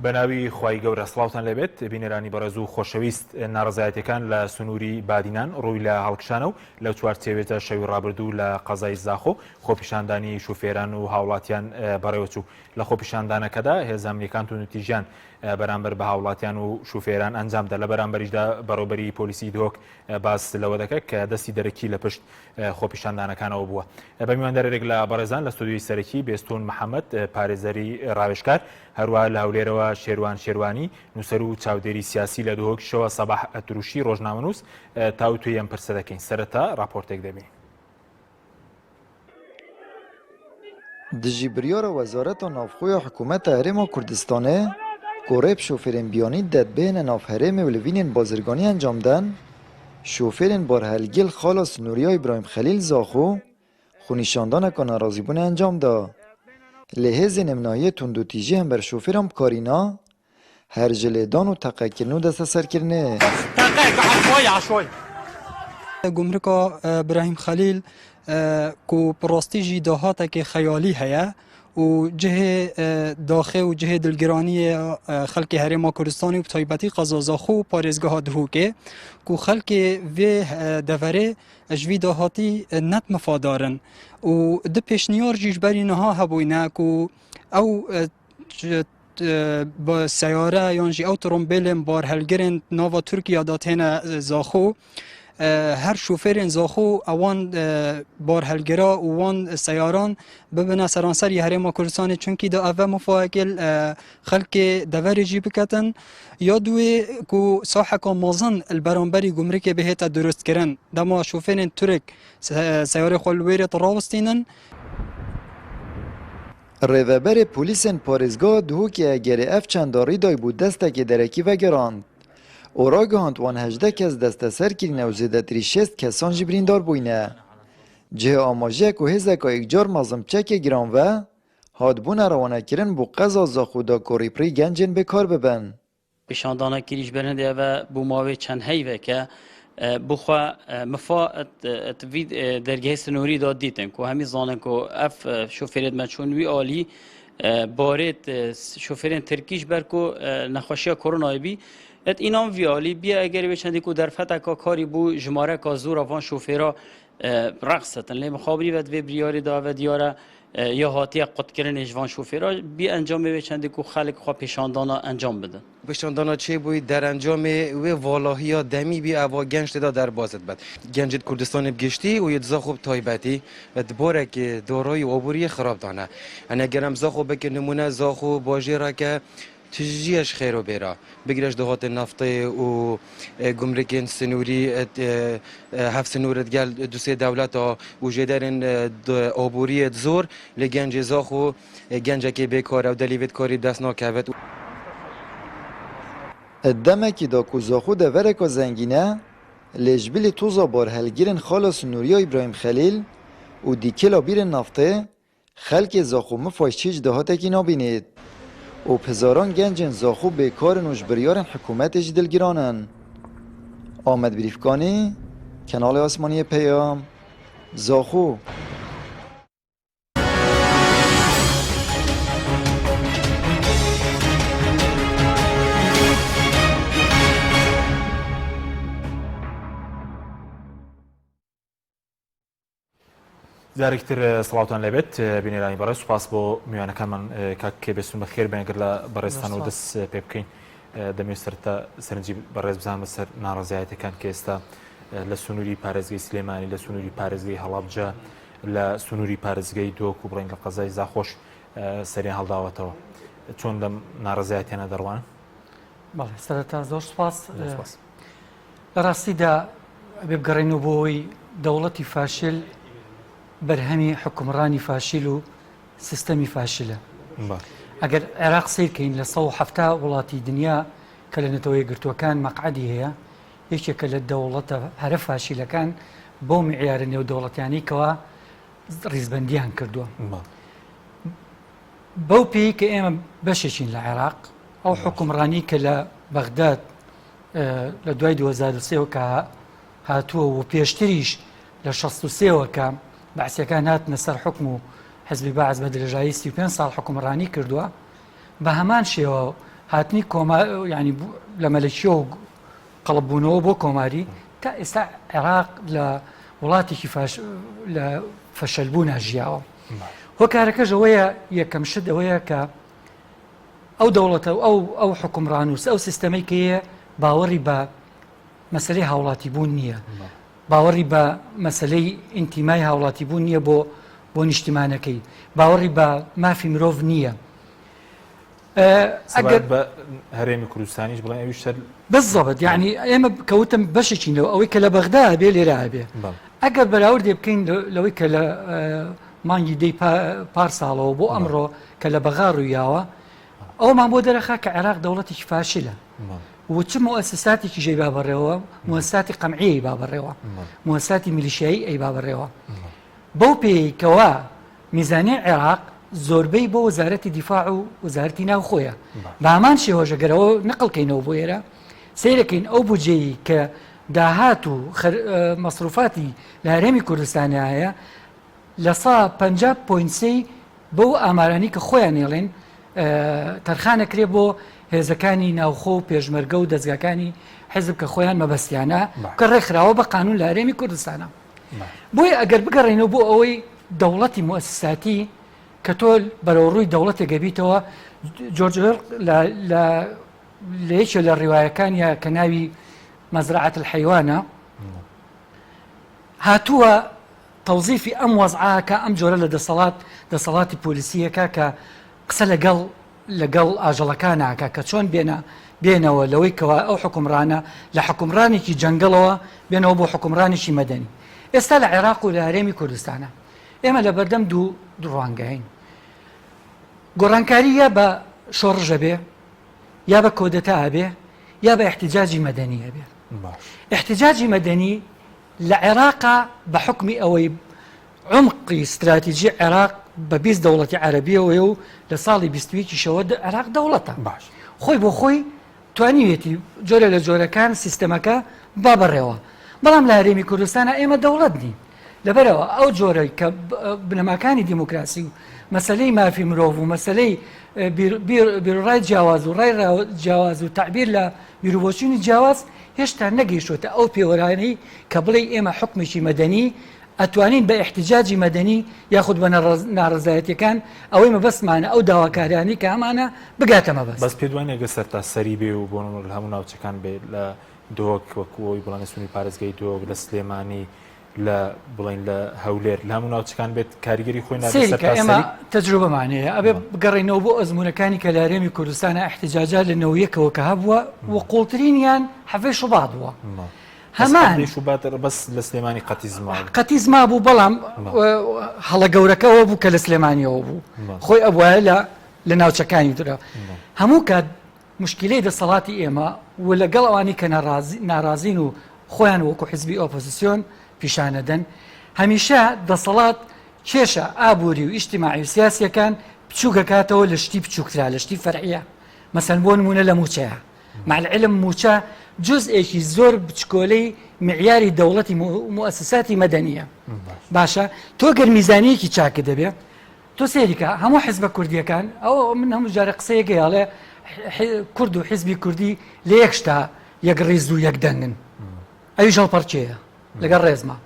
بەناوی خوای گەورە سڵاوتان لەبێت بینێرانی بەڕێز و خۆشەویست ناڕزایەتەکان لە سنووری بادینان ڕووی لە هەڵکشانە و لەو چوارچێوێتە شەوی ڕابردوو لە قەزای زاخۆ خۆپیشاندانی شوفێران و هاوڵاتیان بەڕێوەچوو لە خۆپیشاندانەکەدا هێزانامنیەکان و نوتیژیان بەرامبەر بە هاوڵاتیان و شوفێران ئەنجامدا لە بەرامبەریشدا بەڕێوەبەری پۆلیسی دۆک باس لەوە دەکات کە دەستی دەرەکی لە پشت خۆپیشاندانەکانەوە بووە. بە میواندارێک لە بەڕێزان لە ستودیۆی سەرەکی بێستون محەممەد پارێزەری ڕاوێژکار هەروە لە هەولێرەوە شێروان شێروانی نووسەر و چاودێری سیاسی لە دۆکشەوە سەباح ئەتروشی ڕۆژنامەنووس تاوتوی ئەم پرسە دەکەین. سەرەتا راپۆرتێک دەبین. دژی بریارە وەزارەتە ناوخۆیە حکوومەتە هەرێما کوردستانê گۆڕێب شۆفێرên بیانî دەتبێنە nav herêmê û li vînên bazirganî encamdan şofêrên barhelgîl xala Snûriya İbrahim Xelîl Zaxo xûnîşandaneka narazîbûnê encam da. Lê hêzên emniyayê tundûtîjî hember şofêran bikarîna her ji lêdan û teqekirin û desteserkirinê. گمرکا ابراهیم خلیل کو پراستی جی دهاتک خیالی هیا و جه داخل و جه دلگرانی خلق هرما کردستانی و تایبتی قزازاخو پارێزگاه دهوکه کو خلق و دوره اجوی دهاتی نت مفادارن و ده پیشنیار جیجبری نها هبوینه کو او با سیاره یانجی او ترومبیلن بار هلگرن ناوا ترکیه داتین زاخو هر شوفرین زاخو اوان بار هلگرا و وان سیاران ببینه سرانسری هرما کردستان چونکی دا اوه مفاقل خلق دوری بکتن یا دوی کو ساحکا مازن البرانبری گمرک بهت درست کرن دما شوفرین ترک سیاره خلویرت راوستینن. ڕێڤەبەرê پۆلیسên پارێزگا dihokê Egerê ev çendarî day bû destekê derekî vegerand. û ragihand wan 18 kes desteserkirîne û zêdetirî 6 kesan jî birîndar bûyne. Cihê amajiyek û hêzeka yekcar mazimçekê giran ve hatbûne rawanekirin bû qeza Zaxo da korîpirî gencên bêkar bibin. Pêşandanekî ji berîndê ve bû mavê çend heyveke بخوا مفاعت تفید درگاه سنوری داد دیدن که همی زانن که اف شوفرید مچون وی عالی بارد شوفرین ترکیش بر که نخوشی کرونا بی ات اینام وی عالی بیا اگر بچندی که در فتح که کاری بو جماره که زور آوان شوفرا رقصتن لی مخابری و دوی بریاری دا و دیاره یا هاتی قط کردن جوان شوفرا بی انجام بچندی که خلق خواه پیشاندانا انجام بدن. پیشاندانا چه بوی در انجام و والهی دمی بی اوا گنج دا در بازد بد گنج کردستان بگشتی و یه خوب تایبتی دباره که دارای عبوری خراب دانه انا گرم زاخو بک نمونه زاخو باجی را که تجیش خیر و بیرا بگیرش دهات نفته و گمرکین سنوری هفت سنورت گل دوسه دولت و جدرن عبوری زور لگنج زاخو گنج که بیکار و دلیوت کاری دست ناکوت. Demekî da ku Zaxo devereka zengîne lêjbilê toza barhelgirên xala Snûriya İbrahim Xelîl û dîkêla bîrên naftê xelkê Zaxo mifaj çî ji dehatekî nabînêt û pizaran gencên Zaxo bêkarin û ji biryarên hikûmetê jî dilgiran in. Amed Birîfkanî, Kanalê Asmanîyê Peyam, Zaxo. جارێکتر سڵاوتان لەبێت بینێرانی بەڕێز سوپاس بۆ میوانەکانمان کاک کێبێستون بەخێر بێنەگەر لە بەڕێزتانەوە دەست پێ بکەین. دەمەوێت سەرەتا سەرنجی بەڕێز بزانم بەسەر ناڕەزایەتەکان کە ئێستا لە سنووری پارێزگای سلێمانی لە سنووری پارێزگای هەڵابجا لە سنووری پارێزگای دۆک و بڕێنگە قەزای زاخۆش سەریان هەڵداوەتەوە چۆن لەم ناڕەزایەتیانە دەڕوانن؟ بەڵێ سەرەتا زۆر سوپاس. لە ڕاستیدا بێ بگەڕێنەوە بۆی دەوڵەتی فاشل بەرهەمی حکومڕانی فاشیل و سیستەمی فاشلە. ئەگەر عێراق سیرکەین لە 170 وڵاتی دنیا کە لە نەتەوە یەکگرتووەکان مەقعەدی هەیە یەکێکە لە دەوڵەتە هەرە فاشیلەکان بۆ معیارە نێودەوڵەتیانی کەوا ڕیزبەندیان کردووە. بەو پێی کە ئێمە بەشێکین لە عێراق ئەو حکومڕانی کە لە بەغداد لە دوای 2023 کە هاتووە و پێشتریش لە 63ەوە کە بەعسیەکان هاتنە سەر حکم و حزبی بەعز بە درێژایی 35 ساڵ حکومڕانی کردووە بە هەمان شێوە هاتنی کۆما ینی لە مەلەکیە و قەڵببوونەوە بۆ کۆماری تا ئێستا عێراق لە وڵاتێکی لە فەشەلبوو ناژیاوە هۆکارەکەش ئەوەیە یەکەم شت ئەوەیە کە ئەو دەوڵەتە ئەو حکومڕان و ئەو سیستەمەی کە هەیە باوەڕی بە مەسلەی هاوڵاتی بوون نییە باوەڕی بە مەسلەی ئینتیمای هاوڵاتی بوون نییە بۆ نیشتیمانەکەی باوەڕی بە مافی مرۆڤ نییە ئەگەر بە هەرێمی کوردستانیش بڵێن ئەویشتر بەزەبەت یعنی ئێمە کەوتم بەشێکین لەوە ئەوەی کە لە بەغدا بێ لێرە بێ ئەگەر بەراوردێ بکەین لەوەی کە لە مانگی دەی پار ساڵەوە بۆ ئەمڕۆ کە لە بەغا ڕوویاوە ئەومان بۆ دەرەخا کە عێراق دەوڵەتێکی فاشلە و چ مؤسساتێکی ژێی بابڕێەوە مؤسساتی قەمعی بابڕێەوە مؤسساتی میلیشیایی ئەی بابڕێەوە بەو پێیکەوە میزانی عێراق زۆربەی بۆ وەزارەتی دیفاع و وەزارەتی ناوخۆیە بە هەمان شێوەژەگەرەوە نەقڵکەینەوە بۆ ئێرە سیرەکەین ئەو بودجەی کە داهات و مەسروفاتی لە هەرێمی کوردستانی هەیە لە 50.3 بەو ئامارانی کە خۆیان نێڵێن تەرخانەکرێ بۆ هێزەکانی ناوخۆ و پێشمەرگە و دەستگاکانی حزب کە خۆیان مەبەستیانە کە ڕێکخراوە بە قانون لە هەرێمی کوردستانە بۆیە ئەگەر بگەڕێنەوە بۆ ئەوەی دەوڵەتی مؤسساتی کە تۆ بەرەوڕووی دەوڵەتێک گەبیتەوە جۆرج لە یەکێ لە ڕیوایەکانیە کە ناوی مەزرعەت الحەیوانە هاتووە تەوزیفی ئەم وەزعاکە ئەم جۆرە لە دەسەڵاتی پۆلیسیەکە کە قسە لەگەڵ ئاژەڵەکاناکە کە چۆن بێنەوە لەوەی کەوا ئەو حکومڕانە لە حکومڕانێکی جەنگەڵەوە بێنەوە بۆ حکومڕانێکی مەدەنی ئێستا لە عێراق و لە هەرێمی کوردستانە ئێمە لە بەردەم دوو ڕوانگەین گۆڕانکاری یا بە شۆڕژە بێ یا بە کۆدەتا بێ یا بە احتیجاجی مەدەنیە بێ احتیجاجی مەدەنی لە عێراقا بە حکمی ئەوەی عمقی استراتیژی عێراق بە 20 دەوڵەتی عەرەبیەوەی و لە ساڵی 20 شەوە عێراق دەوڵەتە خۆی بۆ خۆی توانیوێتی جۆرە لە جۆرەکان سیستەمەکە با بەڕێوە بەڵام لە هەرێمی کوردستانە ئێمە دەوڵەت نین لەبەرەوە ئەو جۆرەی کە بنەماکانی دیموکراسی و مەسلەی مافی مرۆڤ و مەسلەی بیرڕای جیاواز و ڕای جیاواز و تعبیر لە بیرروبۆچوونی جیاواز هێشتا نەگەیشتوتە ئەو پێوەرانەی کە بڵێ ئێمە حکمێکی مەدەنی ئەتوانین بە احتیجاجی مەدەنی یاخود بە ناڕزایەتیەکان ئەوەی مەبەستمانە ئەو داواکاریانی کە ئەمانە بگاتە مەبەست بەس پێ دوای نەگە سەرتا سەری بێ و بۆ لە هەموو ناوچەکان بێت لە دۆک وەکوەوەی بڵێن سونی پارێزگای دۆک لە سلێمانی لە بڵین لە هەولێر لە هەموو ناوچەکان بێت کاریگەری خۆی ئێمە تەجروبەمانەیە ئەبێ بگەڕێنەوە بۆ ئەزمونونەکانی کە لە هەرێمی کوردستانە احتیجاجات لە نەوەیەکەوە کە هەبووە و قوڵترینیان حەڤەی شوبات بووە هەمان بەس لە سلێمانی قەتیزما بوو بەڵام هەڵە گەورەکەەوە بوو کە لە سلێمانیەوە بوو خۆی ئەوایە لە ناوچەکانی درا هەموو کات مشکلەی دەسەڵاتی ئێمە و لەگەڵ ئەوانی کە ناڕازین و خۆیان وەکو حیزبی ئۆپۆزیسیۆن پیشانەدەن هەمیشە دەسەڵات کێشە ئابووری و ئیجتیماعی و سیاسیەکان بچووکەکاتەوە لە شتی بچووکترا لە شتی فەرعیە مەسەن بۆ نمونە لە موچەیە مع العلم موچە جزئێکی زۆر بچکۆلەی معیاری دەوڵەتی مؤسساتی مەدەنیە باشە تۆ گەر میزانیەکی چاکە دەبێ تۆ سێریکە هەموو حیزبە کوردیەکان ئەو من هەموو جارە قسەیەکە یاڵێ کورد و حیزبی کوردی لە یەک شتا یەک ڕێز و یەک دەنگن ئەوی ژەڵپەرچەیە لەگەڵ ڕێزمە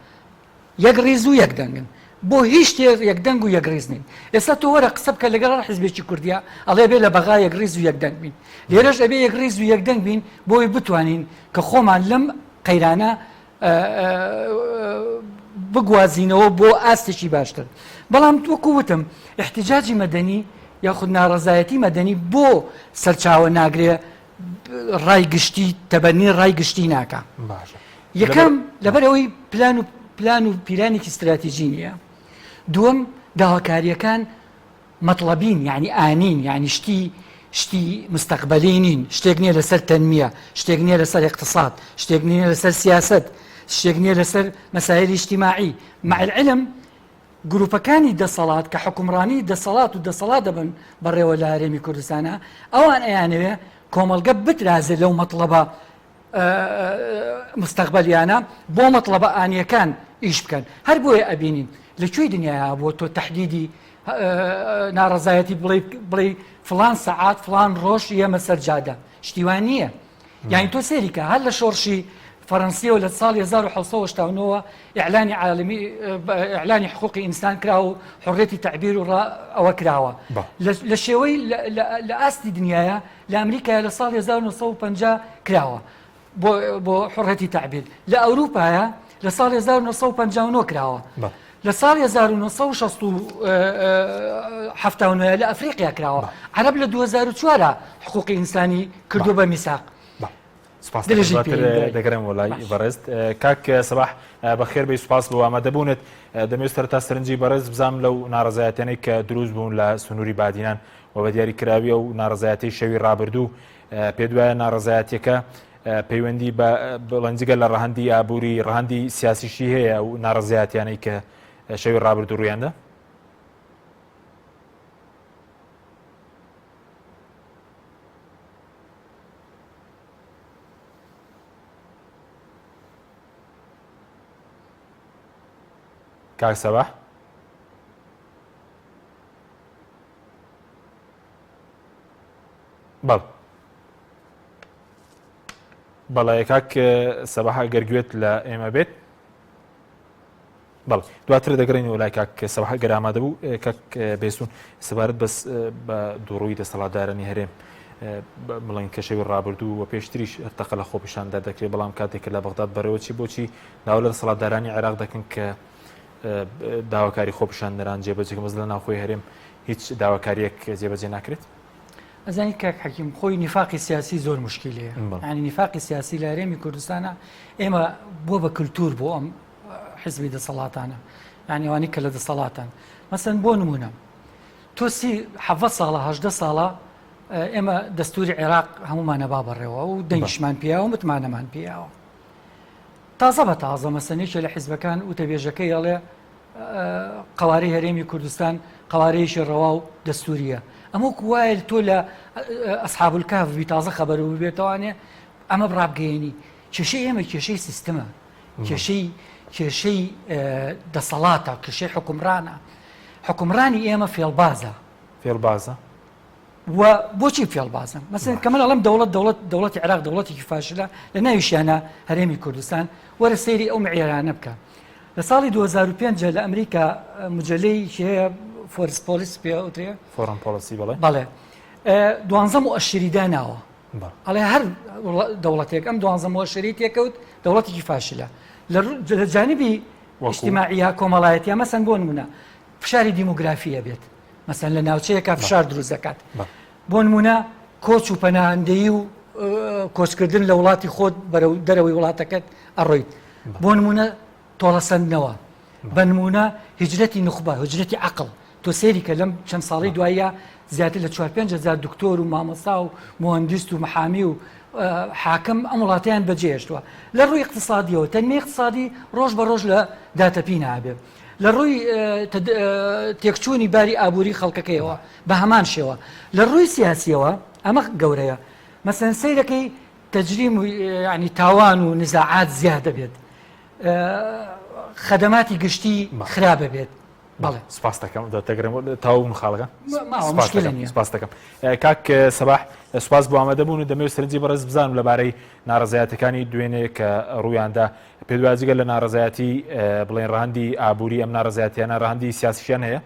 یەک ڕێز و یەک دەنگن بۆ هیچ شتێک یەک دەنگ و یەک ڕێز نین ئێستا تۆ وەرە قسە بکە لەگەڵ حیزبێکی کوردیا ئەڵێ بێ لە بەغا یەک ڕێز و یەک دەنگ بین لێرەش ئەبێ یەک ڕێز و یەک دەنگ بین بۆی بتوانین کە خۆمان لەم قەیرانە بگوازینەوە بۆ ئاستێکی باشتر بەڵام وەکو وتم احتیجاجی مەدەنی یاخود ناڕەزایەتی مەدەنی بۆ سەرچاوە ناگرێ ڕای گشتی تەبەنی ڕای گشتی ناکە یەکەم لەبەرەوەی پلان و پیرانێکی استراتیژی نییە دووەم داواکاریەکان مەطلەبین یعنی ئانین یعنی شتی مستەقبەلی نین شتێک نییە لەسەر تەنمیە شتێک نییە لەسەر اقتصاد شتێک نییە لەسەر سیاست شتێک نییە لەسەر مەسایلی اجتیماعی مع العلم گروپەکانی دەسەڵات کە حکومڕانی دەسەڵات و دەسەڵات دەبن بەڕێوە لە هەرێمی کوردستانە ئەوان ئەیانەوێ کۆمەڵگە بترازێ لەو مەطلبە مستەقبەلیانە بۆ مەطلبە ئانیەکان ئیش بکەن هەر بۆیە ئەبینین لەکوێی دنیاە بۆ تۆ تەحدیدی ناڕزایەتی بڵێ فلان سەعات فلان ڕۆژ ئێمە سەرجادە شتیوان نییە. یانی تۆ سێریکە هەر لە شۆڕشی فەڕەنسیەوە لە ساڵی 1970 ئیعلانی عالمی ئیعلانی حقوقی ئینسان کراوە و حڕێتی تعبیر و ئەوە کراوە لە شێوەی لە ئاستی دنیاە لە ئەمریکای لە ساڵی 1950 کراوە بۆ حڕێتی تعبیر لە ئەوروپایە لە ساڵی 1950 کراوە لە ساڵی 1970 لە ئەفریقیا کراوە عەرەب لە 2004 حقوقی ئینسانی کردو بە میساق. سپاس دەگەرم وڵای بەڕێست کاک سەباح بەخێر بێ سوپاس بۆ ئامادەبوونت دەمەوێت تا سەرنجی بەڕێز بزانم لەو ناڕزایەتیانەی کە دروست بوون لە سنووری بادینان و بە دیاریکراوی و ناڕزایەتی شەوی ڕابردوو پێ دوایە ناڕزایەتیەکە پەیوەندی بە بڵەنجگە لە ڕەهەندی ئابووری ڕەهەندی سیاسیشی هەیە و ناڕزایەتیانەی کە شەوی ڕابردوو ڕوویاندا؟ کاک سەباح بەڵێ کاک سەباح گەرگوێت لە ئێمە بێت بەڵ دواتر دەگەڕین وڵای کاک سەباح گەر ئامادە بوو کاک بێسوون سەبارەت بەس بە دووڕووی دەسەڵاتدارانی هەرێم بڵین کە شەوی ڕابردوو و پێشتریش تەقە لە خۆپیشاندا دەکرێت بەڵام کاتێکە لە بەغداد بەرەوەچی بۆچی داوا لە دەسەڵاتدارانی عێراق دەکەن کە داواکاری خۆپیشاندەران جێبەجێ مەز لە ناوخۆی هەرێم هیچ داواکاریەک جێبەجێ ناکرێت؟ ئەزانی کاک حەکیم خۆی نیفاقی سیاسی زۆر مشکلەیە ینی نیفاقی سیاسی لە هەرێمی کوردستانە ئێمە بۆ بە کللتور بۆ ئەم حزبی دەسەڵاتانە ینی ئەوانەی کە لە دەسەڵاتان مەسەن بۆ نمونە تۆ 7 ساڵە 18 ساڵە ئێمە دەستوری عێراق هەمومانە با بەڕێوە و دەنگشمان پیاوە و متمانەمان پیاوە تازە بە تازە مەسەنێکە لە حیزبەکان و تەبێژەکەی ئەڵێ قوارەی هەرێمی کوردستان قوارەیەکی ڕەوا و دەستوریە ئەمە وایە تۆ لە ئەسحاب الکهف بی تازە خەبەر و بێتەوانێ ئەمە بڕابگەیەنی کێشەی ئێمە کێشەی سیستەمە کێشەی دەسەڵاتە کێشەی حکومڕانی ئێمە فێڵبازە و بۆچی فێڵبازن مەسەن کەمە ئەڵم دەوڵەتی عێراق دەوڵەتێکی فاشلە لە ناویشیانە هەرێمی کوردستان وەرە سەیری ئەو معیارانە بکە لە ساڵی 2005 لە ئەمریکا مجلەی هەیە فۆرس پۆلیس پێوترێ فۆرن پۆلیسی بەڵێ 12 مؤشری داناوە ئەڵێ هەر دەوڵەتێک ئەم 12 مؤشری تێکەوت دەوڵەتێکی فاشلە لە جانبی ئیجتیماعیە کۆمەڵایەتیە مەسەن بۆ نمونە فشاری دیموگرافیە بێت مەسەن لە ناوچەیەکە فشار دروست دەکات بۆ نمونە کۆچ و پەناهەندەیی و کۆچکردن لە وڵاتی خۆت بەرەو دەرەوەی وڵاتەکەت ئەڕۆیت بۆ نمونە تۆڵەسەندنەوە بە نمونە هجرەتی نخبە هجرەتی عەقڵ تۆ سێری کە لەم چەند ساڵی دوایە زیاتر لە 4-5 دکتۆر و مامۆستا و مهندست و محامی و حاکم ئەم وڵاتیان بەجێهێشتووە لە ڕووی اقتصادیەوە تەنمی اقتصادی ڕۆژ بە ڕۆژ لە داتەپی نابێ لە ڕووی تێکچوونی باری ئابووری خەڵکەکەیەوە بە هەمان شێوە لە ڕووی سیاسیەوە ئەمە گەورەیە مەسەن سەیرەکەی تەجریم و ینی تاوان و نزاعات زیاد دەبێت خەدەماتی گشتی خراپە بێت بەڵێ سپاس دەکەم دەتەگرم تاو خاڵەکە سپاس دەکەم کاک سەباح سپاس بۆ ئامادەبوون و دەمەوێت سەرنجی بەڕێز بزانم لەبارەی ناڕزایەتەکانی دوێنێ کە ڕوویاندا پێدوازیگە لە ناڕزایەتی بڵێن ڕەهەندی ئابووری ئەم ناڕزایەتیانە ڕەهەندی سیاسیشیان هەیە؟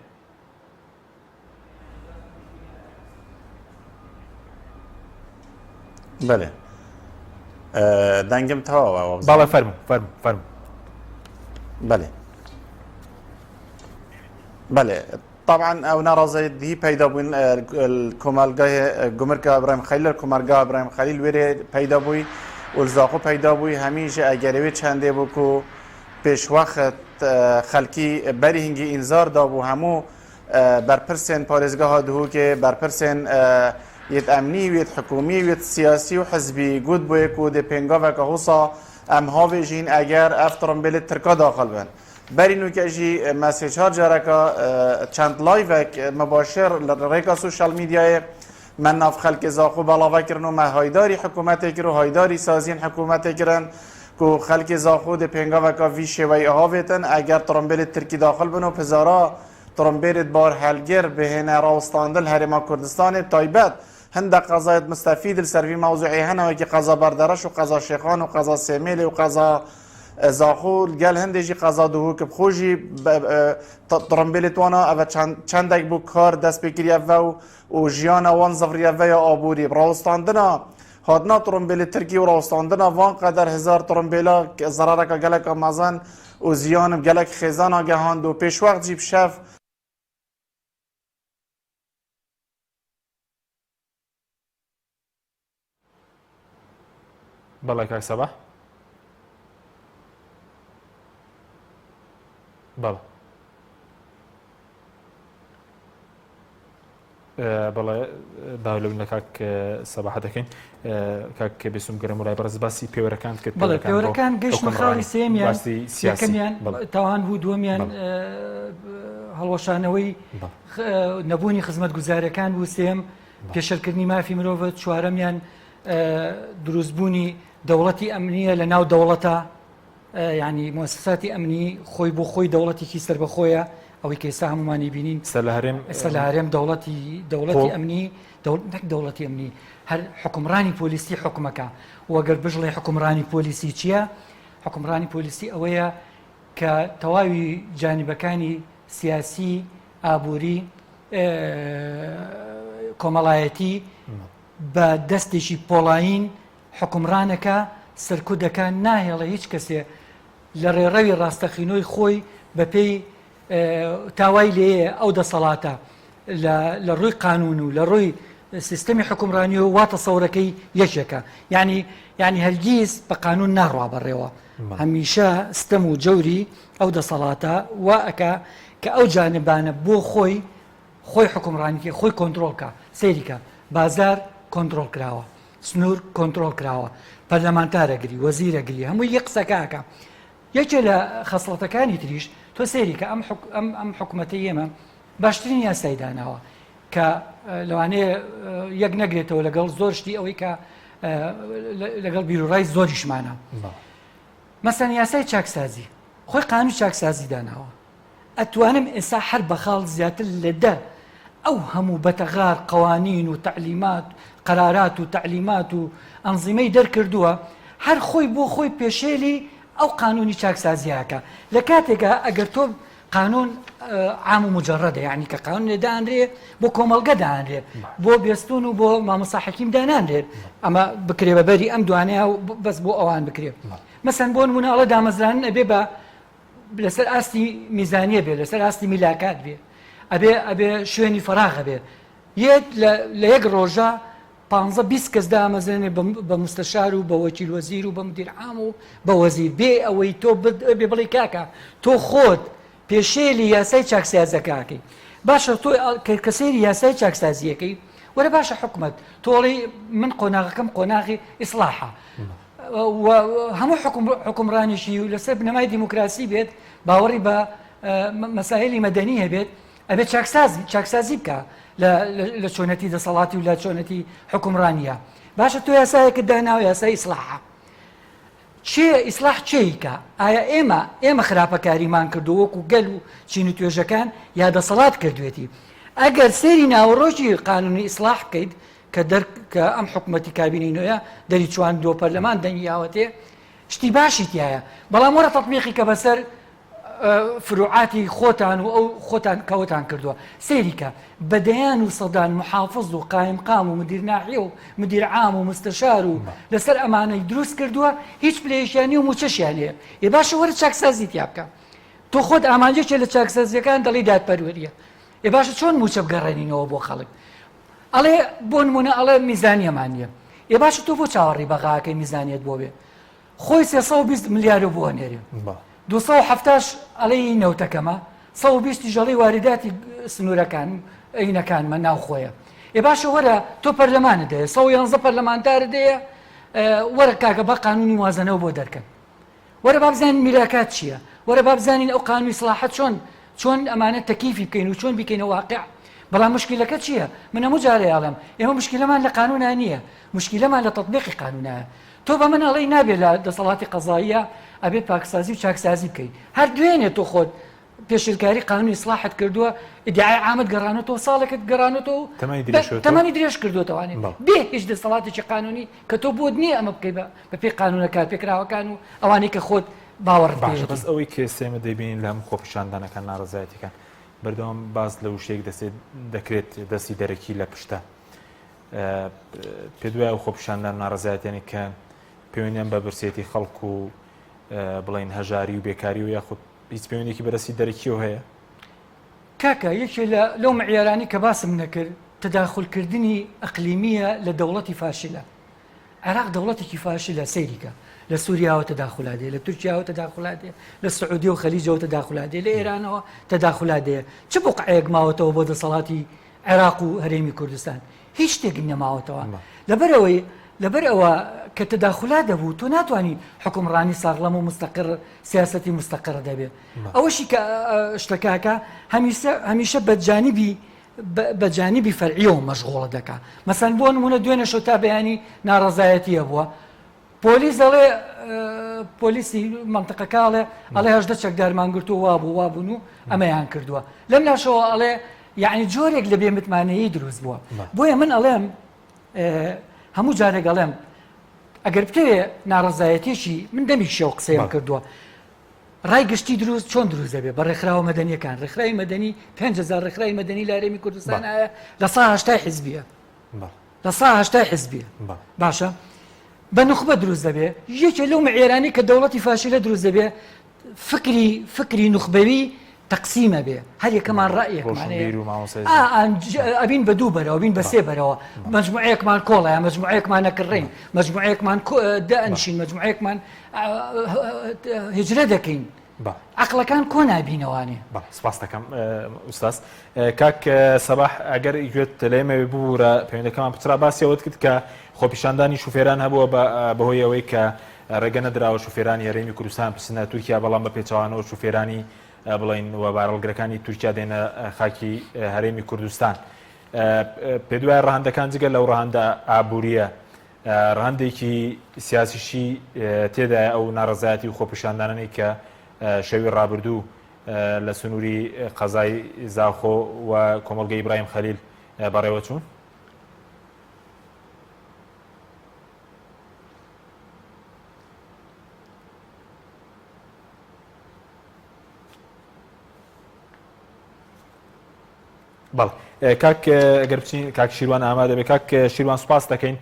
بەڵێ دەنگم تەواوە باڵێ فەرموو بەڵێ بەڵێ طبعا ئەو ناڕازەیەتی پەیدا بووین کۆمەلگای گومرگا ئەبراهیم خەلیل کۆمەلگا ئەبراهیم خەلیل وێرێ پەیدا بووی ولزاخۆ پەیدا بووی هەمیشە ئەگەرەوێت چەندێ بوو و پێشوەخت خەلکی بەری هینگی ئینزاردا بوو هەموو بەرپرسێن پارێزگاها دهوکێ بەرپرسێن یەت ئەمنی وێت حکومی وێت سیاسی و حزبی گوت بوویەک و دێ پێنگاوەکە هوسا ئەم هاوێژین ئەگەر ئەف تڕۆمبیلت ترکا داخل بن بەرینوکەژی مەسێجار جارەکە چەند لایڤێک مباشر لە ڕێگا سوشال میدیایە من ناف خەلکی زاخۆ بەڵاوەکردن و مە هایداری حکوومەتێکر و هایداری سازین حکوومەتێکرن و خەلکی زاخۆ دێ پێنگاوەکە وی شێوەی ئەهاوێتن ئەگەر تڕۆمبیلت ترکی داخل بن و پزارا ترمبیرت بار هلگر بهنه راوستاندل هرما کردستان تایبت هند قضایت مستفید السروی موضوعی هنه که قضا بردرش و قضا شیخان و قضا سمیل و قضا زاخول گل هندجی قضا دهو که خوشی ترمبیلت وانا او چندک بو کار دست بگیری و جیان وان زفری و یا آبوری راوستاندنا هادنا ترمبیل ترکی و راوستاندنا وان قدر هزار ترمبیلا ضرره که گلک آمازن و زیان گلک خیزان آگهاند و پیش وقت جیب شف بەڵێ کاک سەباح بەڵێ بەڵێ باولەوین لە کاک سەباح دەکەین کاک بێسوم گەرم وڵای بەڕێز باسی پێوەرەکان کرد بەڵێ پێوەرەکان گەشتمە خاڵی سێمیان یەکەمیان تاوان بوو دووەمیان هەڵوەشانەوەی نەبوونی خزمەت گوزاریەکان بوو سێم پێشەرکردنی مافی مرۆڤ چوارەمیان دروستبوونی دەوڵەتی ئەمنیە لە ناو دەوڵەتە ینی مؤسساتی ئەمنی خۆی بۆ خۆی دەوڵەتێکی سەر بەخۆیە ئەوەی کە ئێستا هەمومانی بینین ئێستا لە هەرێم دەوڵەتی ئەمنی نەک دەوڵەتی ئەمنی هەر حکومڕانی پۆلیسی حکومەکە وەگەر بژڵێ حکومڕانی پۆلیسی چییە؟ حکومڕانی پۆلیسی ئەوەیە کە تەواوی جانیبەکانی سیاسی ئابووری کۆمەڵایەتی بە دەستێکی پۆڵاین حکومڕانەکە سەرکوودەکان ناهێڵە هیچ کەسێ لە ڕێڕەوی ڕاستەخینۆی خۆی بەپێی تاوای لێیە ئەو دەسەڵاتە لە ڕووی قانون و لە ڕووی سیستەمی حکومڕانی و واتە سەورەکەی یەکێکە یعنی هەرگیز بە قانون ناڕوا بەڕێوە هەمیشە ستەم و جەوری ئەو دەسەڵاتە وا ئەکا کە ئەو جانبانە بۆ خۆی حکومڕانیکە خۆی کۆنتترۆلکە سەیریکە بازار کۆنتترۆل کراوە سنوور کۆنتترۆل کراوە پەرلەمانتارەگری وەزیرەگری هەمووی یەک قسەکەکە یەکێ لە خەسڵەتەکانی تریش تۆ سەیریکە ئەم حکوومەتە ئێمە باشترین یاسای داناوە کە لەوانەیە یەک نەگرێتەوە لەگەڵ زۆر شتی ئەوەی کە لەگەڵ بیرروڕای زۆریشمانە مەسەن یاسای چاکسازی خۆی قانون چاکسازی داناوە ئەتوانم ئێستا هەر بەخاڵ زیاتر لە دە ئەو هەموو بەتەغار قوانین و تعلیمات قرارات و تعلیمات و ئەنزیمەی دەرکردووە هەر خۆی بۆ خۆی پێشێلی ئەو قانونی چاکسازیاکە لە کاتێکە ئەگەر تۆ قانون عام و مجرڕدە یعنی کە قانون لێدانرێ بۆ کۆمەڵگە دانرێ بۆ بێستون و بۆ مامۆستا حەکیم دانانرێت ئەمە بکرێ بەبەری ئەم دوانەیە و بەس بۆ ئەوان بکرێت مەسەن بۆ نمونەڵە دامەزران ئەبێ بە لەسەر ئاستی میزانیە بێ لەسەر ئاستی میلاکات بێ ئەبێ شوێنی فراغە بێ لە یەک ڕۆژە 15-20 کەس دامەزێنێ بە مستەشار و بە وەکیل وەزیر و بە مدیر عام و بە وەزیر بێ ئەوەی تۆ بێ بڵێ کاکە تۆ خۆت پێشێلی یاسای چاکسازەکەکەی باشە تۆ کەسێری یاسای چاکسازیەکەی وەرە باشە حکومەت تۆڵی من قۆناغەکەم قۆناغی ئیسلاحە هەموو حکومڕانیشی و لەسەر بنەمای دیموکراسی بێت باوەڕی بە مەسائلی مەدەنی هەبێت ئەبێت چاکسازی بکە لە چۆنەتی دەسەڵاتی و لە چۆنەتی حکومڕانیە باشە تۆ یاسایەکە داناوە یاسای ئیسلاحە چێ ئیسلاح چێیکە ئایا ئێمە خراپەکاریمان کردو وەکو گەل و چین و توێژەکان یا دەسەڵات کردوێتی ئەگەر سێری ناوەڕۆژی قانونی ئیسلاح بکەیت کە ئەم حکومەتی کابینەی نوێیە دەری چوان دۆ پەرلەمان دەنگیاوەتێ شتی باشی تایە بەڵام وەرە تەطبیقی کە بەسەر فروعاتی خۆتان و ئەو خۆتان کەوتان کردووە سێریکە بەدەیان و سەدان محافظ و قایمقام و مدیر ناحیە و مدیر عام و مستەشار و لەسەر ئەمانەی دروست کردووە هیچ پلێشیانی و موچەشیان لێ ێ باشە وەرە چاکسازی تیا بکە تۆ خۆت ئامانجێکێ لە چاکسازیەکان دەڵی دادپەروەریە ێ باشە چۆن موچە بگەڕێنینەوە بۆ خەڵک ئەڵێ بۆ نمونە ئەڵێ میزانیەمان نییە ێ باشە تۆ بۆ چاوەڕی بەغاکەی میزانیت بۆ بێ خۆی 320 ملیارە بۆ هەنێرێ 270 ئەڵەی نەوتەکەمە 120 ژەڵی وارداتی سنوورەکان عینەکانمە ناوخۆیە ێ باشە وەرە تۆ پەرلەمانت دەیە 111 پەرلەمانتارت دەیە وەرە کاکە بە قانونی موازنەوە بۆ دەرکەن وەرە با بزانین میراکات چییە وەرە با بزانین ئەو قانونی ئیسلاحەت چۆن ئەمانە تەکیفی بکەین و چۆن بیکەینە واقع بەڵام مشکلەکە چییە من هەموو جارێ ئاڵم ئێمە مشکلەمان لە قانونە نییە مشکلەمان لە تەطبیقی قانونایە تۆ بە من ئەڵەی نابێت لە دەسەڵاتی قەزاییە ئەبێت پاکسازی و چاکسازی بکەیت هەر دوێنێ تۆ خۆت پێشرکاری قانونی سلاحت کردووە ئیدعای عامەت گەڕانەوە ساڵێکت گەڕانەوە تەمەنی درێژ کردوتەوانێت بێ هیچ دەسەڵاتێکی قانونی کە تۆ بۆ نییە ئەمە بکەی بە پێی قانونەکان پێکراوەکان و ئەوانەی کە خۆت باوەڕ بەس ئەوەی کێسێمە دەبین لەم خۆپیشاندانەکان ناڕزایەتەکان بەردەوام باز لە وشەیەک دەکرێت دەستی دەرەکی لە پشتە پێ دوای ئەو خۆپیشاندان ناڕزایەتێنی کە پەیوەندیان بە برسێتی خەڵک و بڵین هەژاری و بێکاری و یاخود هیچ پەیوەندێکی بەرەسی دەرەکیەوە هەیە کاکە یەکێ لەو معیارانی کە باسم نەکرد تداخلکردنی ئەقلیمیە لە دەوڵەتی فاشلە عێراق دەوڵەتێکی فاشلە سەیریکە لە سووریاوە تداخلادێ لە تورکیاوە تداخلادێ لە سعودی و خەلیجەوە تداخلادێ لە ئێرانەوە تداخلادێ چ بوقعەیەک ماوەتەوە بۆ دەسەڵاتی عێراق و هەرێمی کوردستان هیچ شتێک نەماوەتەوە لەبەر ئەوە کە تداخلا دەبوو تۆ ناتوانانی حکومڕانی ساغڵەم و مستەقر سیاسەتی مستەقر دەبێت ئەوەشی کە شتەکەکە هەمیشە بەجانیبی فەرعیەوە مەشغوڵە دەکات مەسەن بۆ نمونە دوێنێ شەو تا بەیانی ناڕەزایەتیە بووە پۆلیس دەڵێ پۆلیسی منتقەکەڵێ ئەڵێ هەژدە چەکدارمان گرتو وابوون و ئەمەیان کردووە لەم ناشەوە ئەڵێ یعنی جۆرێک لە بێمتمانەیی دروست بووە بۆیە من ئەڵێم هەموو جارێک ئەڵێم ئەگەر بتەوێ ناڕەزایەتێکی من دەمی شێو قسەیان کردووە ڕای گشتی دروست چۆن دروست دەبێت بە ڕێکخراوە مەدەنیەکان ڕێکخراوی مەدەنی 5,000 ڕێکخراوی مەدەنی لە هەرێمی کوردستان ئایا لە 180 حیزبیە لە 180 حیزبیە باشە بە نخبە دروست دەبێت یەکێ لەو معێرانی کە دەوڵەتی فاشلە دروست دەبێت فکری نخبەوی تەقسیمە بێ هەر یەکەمان ڕائیەکمانەیە ئەبین بە دوو بەرەوە بین بە سێ بەرەوە مەجموعەیەکمان کۆڵەیە مەجموعەیەکمان نەکڕین مەجموعەیەکمان دەئەنشین مەجموعەیەکمان هجرە دەکەین عقلەکان کۆ نابینەوانێ سپاس دەکەم ئوستاس کاک سەباح ئەگەر گوێت لەێمەوێ ببوورە پەیوەندەکەمان پچرا باسیەوەت کرد کە خۆپیشاندانی شوفێران هەبووە بەهۆی ئەوەی کە ڕێگە نەدراوە شوفێرانی هەرێمی کوردستان پرسنە تورکیا بەڵام بە پێچەوانەوە شوفێرانی بڵین وە بارەڵگرەکانی تورکیا دێنە خاکی هەرێمی کوردستان پێ دوای ڕەهەندەکان جگە لەو ڕەهەندە ئابوووریە ڕەهەندێکی سیاسیشی تێدای ئەو ناڕەزایەتی و خۆپیشاندانەی کە شەوی ڕابردوو لە سنووری قەزای زاخۆ و کۆمەڵگەی ئیبراهیم خەلیل بەڕێوە چوون بەڵێ کاک ئەگەر بچین کاک شیروان ئامادە بێ کاک شیروان سوپاس دەکەین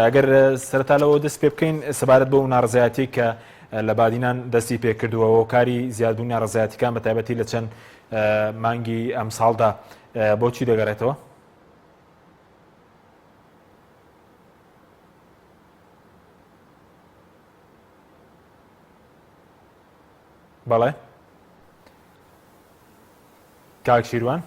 ئەگەر سەرەتا لەوە دەست پێ بکەین سەبارەت بە و ناڕزایەتی کە لە بادینان دەستی پێکردووەوە کاری زیادبوونی ناڕزایەتیەکان بە تایبەتی لە چەند مانگی ئەم ساڵدا بۆچی دەگەڕێتەوە؟ بەڵێ کاک شیروان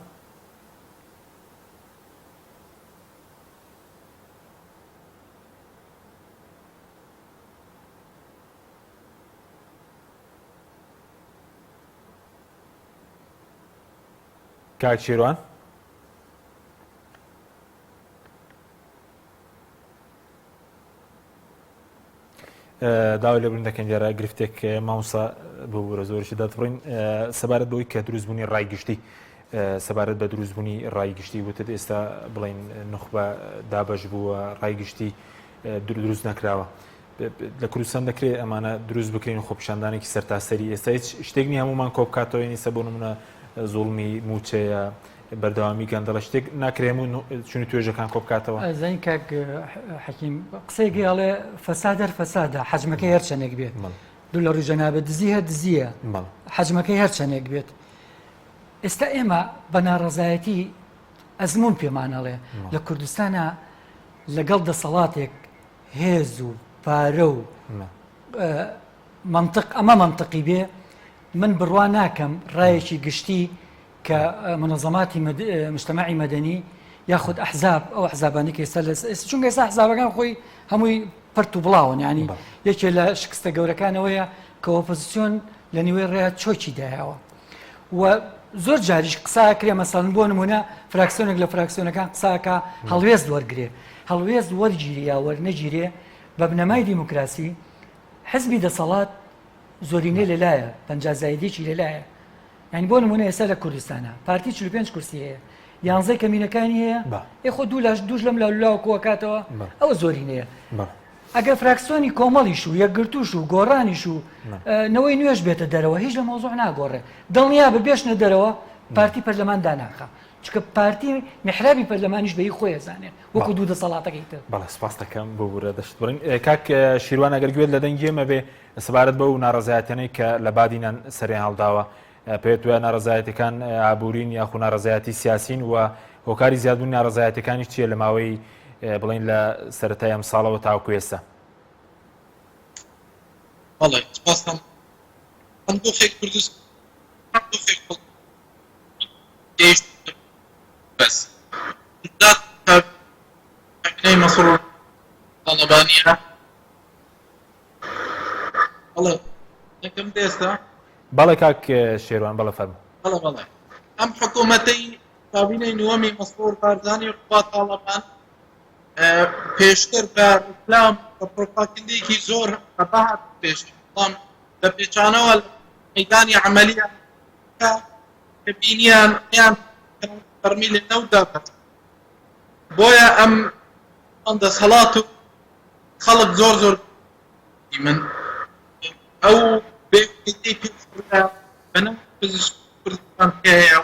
کاک شیروان داوای لەبوون دەکەن دیارە گرفتێک ماوسا بۆ زۆرشی دەتڕین سەبارەت بەوەی کە دروستبوونی ڕایگشتی سەبارەت بە دروستبوونی ڕایگشتی وتت ئێستا بڵین نخبە دابەش بووە ڕایگشتی دروست نەکراوە لە کوردستان دەکرێت ئەمانە دروست بکرین و خۆپیشاندانێکی سەرتاسەری ئێستا هیچ شتێکنی هەمومان کۆ بکاتەوە نیسە بۆ نمونە زوڵمی موچەیە بەردەوامی گەندەڵە شتێک ناکرێم و چونی توێژەکان کۆ بکاتەوە زین کاک حەکیم قسەیەکی ئەڵێ فەسادەر فەسادە حەجمەکەی هەر چەندێک بێت دوو لە ڕووجەنابێت دزی هە دزیە حەجمەکەی هەر چەندێک بێت ئێستا ئێمە بە ناڕەزایەتی ئەزمون پێمانەڵێ لە کوردستانە لەگەڵ دەسەڵاتێک هێز و پارە و منطق ئەمە منطقی بێ من بڕوا ناکەم ڕایەکی گشتی کە منظەماتی مجتمعی مەدەنی یاخود ئەحزاب ئەو ئەحزابانی کە ئێستا چونکە ئێستا ئەحزابەکان خۆی هەمووی پەرت و بڵاون ینی یەکێ لە شکستە گەورەکانەوەیە کە ئۆپۆزیسیۆن لە نیوەی ڕێیا چۆکی دایەوە و زۆر جاریش قساکرێ مەسەڵەن بۆ نمونە فراکسیۆنێک لە فراکسیۆنەکان قساکە هەڵوێست وەرگێ هەڵوێست وەرگیری یا وەرنەگیرێ بە بنەمای دیموکراسی حزبی دەسەڵات زۆرینەی لەلایە پەنجا زایدێکی لەلایە یعنی بۆ نمونە ئێستا لە کوردستانە پارتی 45 کورسی هەیە 11 کەمینەکانی هەیە یخۆ دووش لەم لاو کۆکاتەوە ئەوە زۆرینەیە ئەگەر فراکسیۆنی کۆمەڵیش و یەکگرتوش و گۆڕانیش و نەوەی نوێش بێتە دەرەوە هیچ لە مۆزوع ناگۆڕێ دڵنیا ببێشنە دەرەوە پارتی پەرلەمان داناخە چکە پارتی میحرابی پەرلەمانیش بەی خۆی زانێ وەکو دوو دەسەڵاتەکەی تر. بەڵێ سپاس دەکەم بۆ بورە دەشت بڕین کاک شیروان ئەگەر گوێت لە دەنگێمە بێ سەبارەت بە و ناڕەزایەتەنەی کە لە بادینان سەریان هەڵداوە پێت وایە ناڕەزایەتەکان ئابوورین یاخو ناڕەزایەتی سیاسین و هۆکاری زیادبوون ناڕەزایەتەکانی چییە لە ماوەی بڵین لە سەرەتای ئەم ساڵەوە تاوەکو ئێستا؟ بەڵێ سپاسم هەندووخێک کوردستان هەندووخێک بس بالذات حكينا مصر طلبانية والله كم ديستا بەڵێ کاک شێروان بەڵێ فەرموو. بەڵێ ئەم حکوومەتەی کابینەی نوەمی مەسرور بارزانی و قوات طالبان پێشتر بە ڕکلام بە پڕۆپاگەندەیەکی زۆر هەبات پێش بەڵام لە پێچانەوە مەیدانی عەمەلیە کە بینیان یان فەرمی لە نەودا بێت بۆیە ئەم دەسەڵات و خەڵک زۆر من ئەو بێکتی پێشتر بەنەم پزیشکی کوردستان هەیە